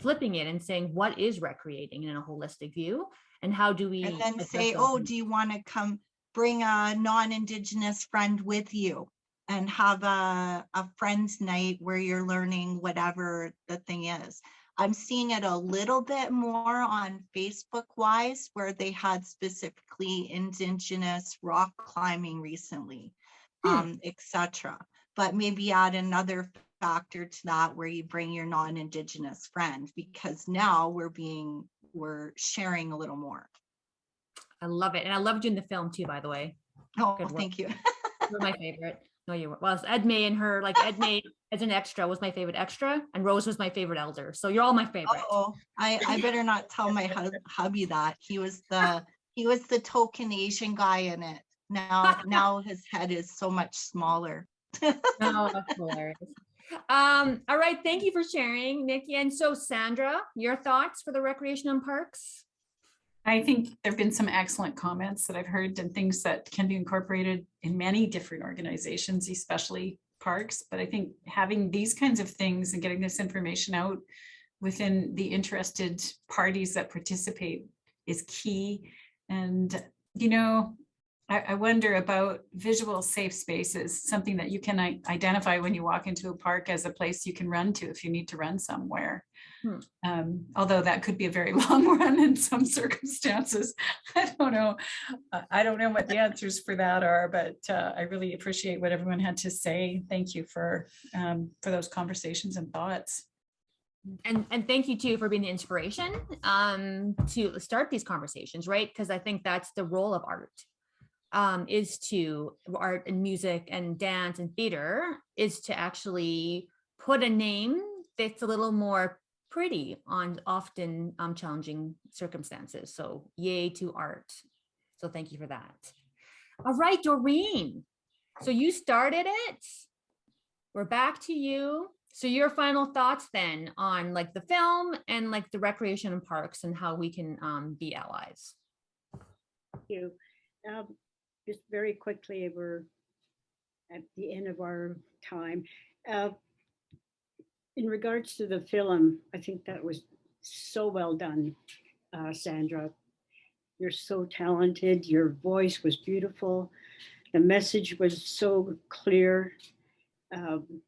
flipping it and saying what is recreating in a holistic view, and how do we? And then address say, those oh, needs? do you want to come bring a non-Indigenous friend with you and have a friend's night where you're learning whatever the thing is. I'm seeing it a little bit more on Facebook wise, where they had specifically Indigenous rock climbing recently, etc. But maybe add another factor to that where you bring your non-Indigenous friend, because now we're sharing a little more. I love it. And I loved you in the film too, by the way. Oh, Good work. thank you. You're my favorite. No, you were. Well, it's Edme and her, like Edme as an extra was my favorite extra, and Rose was my favorite elder. So you're all my favorite. Oh, I better not tell my hubby that. He was the token Asian guy in it. Now his head is so much smaller. Oh, that's hilarious. All right. Thank you for sharing, Nikki. And so Sandra, your thoughts for the recreation and parks? I think there've been some excellent comments that I've heard and things that can be incorporated in many different organizations, especially parks. But I think having these kinds of things and getting this information out within the interested parties that participate is key. And, you know, I wonder about visual safe spaces, something that you can identify when you walk into a park as a place you can run to if you need to run somewhere. Although that could be a very long run in some circumstances. I don't know. I don't know what the answers for that are, but I really appreciate what everyone had to say. Thank you for those conversations and thoughts. And thank you too for being the inspiration to start these conversations, right? Because I think that's the role of art. Is to art and music and dance and theater is to actually put a name that's a little more pretty on often challenging circumstances. So yay to art. So thank you for that. All right, Doreen. So you started it. We're back to you. So your final thoughts then on like the film and like the recreation and parks and how we can be allies. Thank you. Just very quickly, we're at the end of our time. In regards to the film, I think that was so well done, Sandra. You're so talented. Your voice was beautiful. The message was so clear. And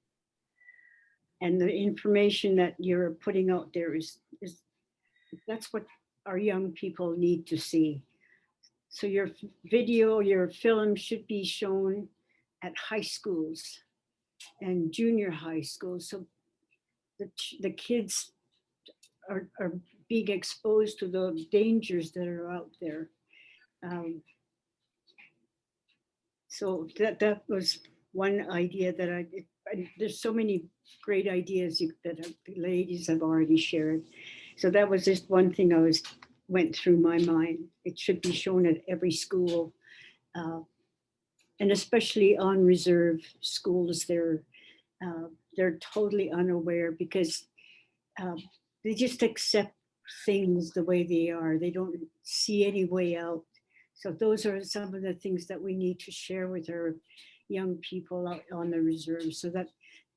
the information that you're putting out there is that's what our young people need to see. So your video, your film should be shown at high schools and junior high schools. So the kids are being exposed to the dangers that are out there. So that was one idea that there's so many great ideas that the ladies have already shared. So that was just one thing went through my mind. It should be shown at every school, and especially on reserve schools. They're totally unaware because they just accept things the way they are. They don't see any way out. So those are some of the things that we need to share with our young people out on the reserve, so that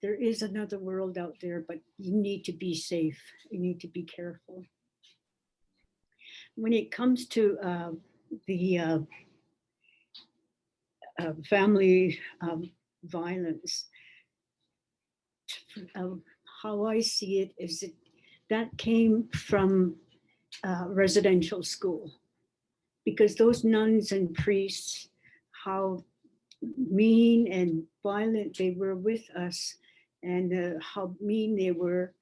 there is another world out there, but you need to be safe. You need to be careful. When it comes to the family violence, how I see it is that came from residential school, because those nuns and priests, how mean and violent they were with us, and how mean they were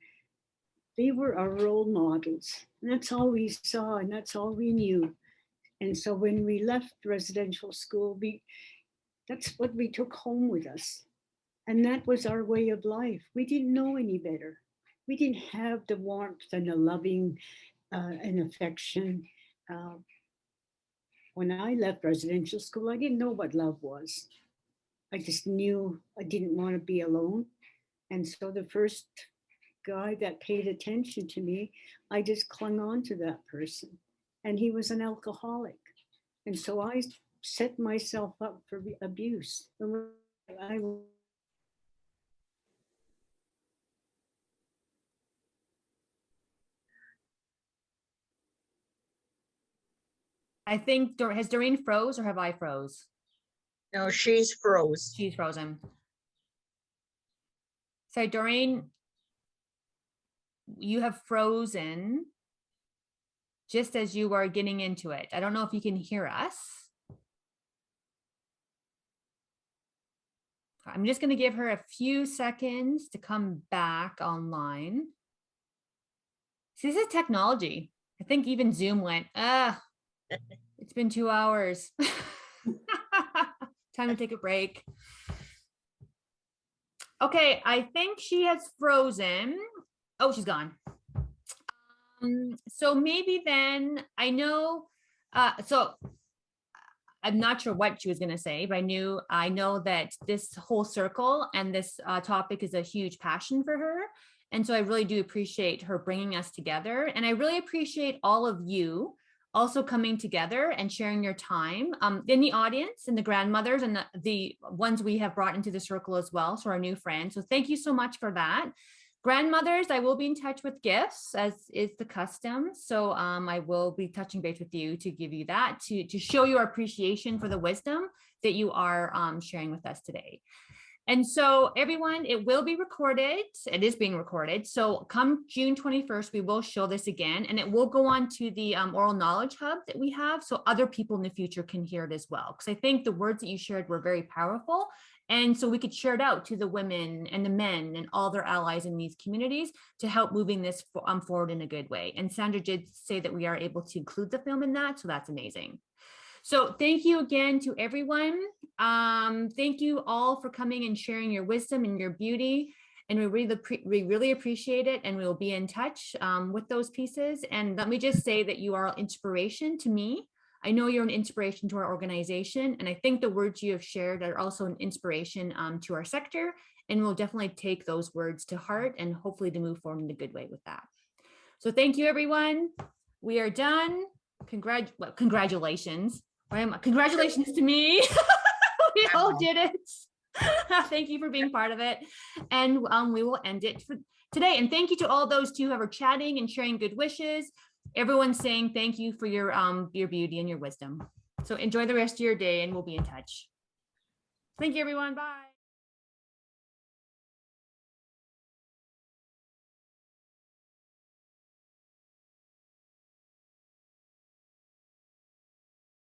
our role models. And that's all we saw, and that's all we knew. And so when we left residential school, that's what we took home with us. And that was our way of life. We didn't know any better. We didn't have the warmth and the loving and affection. When I left residential school, I didn't know what love was. I just knew I didn't want to be alone. And so the first guy that paid attention to me, I just clung on to that person. And he was an alcoholic. And so I set myself up for abuse. I think, has Doreen froze or have I froze? No, she's froze. She's frozen. Sorry, Doreen, you have frozen just as you are getting into it. I don't know if you can hear us. I'm just going to give her a few seconds to come back online. See, this is technology. I think even Zoom went, it's been 2 hours. Time to take a break. Okay, I think she has frozen. Oh, she's gone. So maybe then I know, so I'm not sure what she was going to say, but I know that this whole circle and this topic is a huge passion for her. And so I really do appreciate her bringing us together. And I really appreciate all of you also coming together and sharing your time in the audience, and the grandmothers and the ones we have brought into the circle as well. So our new friends. So thank you so much for that. Grandmothers, I will be in touch with gifts, as is the custom. So I will be touching base with you to give you that, to show your appreciation for the wisdom that you are sharing with us today. And so everyone, it will be recorded. It is being recorded. So come June 21st, we will show this again, and it will go on to the Oral Knowledge Hub that we have, so other people in the future can hear it as well. Because I think the words that you shared were very powerful. And so we could share it out to the women and the men and all their allies in these communities to help moving this forward in a good way. And Sandra did say that we are able to include the film in that, so that's amazing. So thank you again to everyone. Thank you all for coming and sharing your wisdom and your beauty. And we really appreciate it. And we will be in touch with those pieces. And let me just say that you are an inspiration to me. I know you're an inspiration to our organization. And I think the words you have shared are also an inspiration to our sector. And we'll definitely take those words to heart and hopefully to move forward in a good way with that. So thank you, everyone. We are done. Congratulations. Congratulations to me. We all did it. Thank you for being part of it. And we will end it for today. And thank you to all those who are chatting and sharing good wishes. Everyone's saying thank you for your beauty and your wisdom. So enjoy the rest of your day, and we'll be in touch. Thank you, everyone. Bye.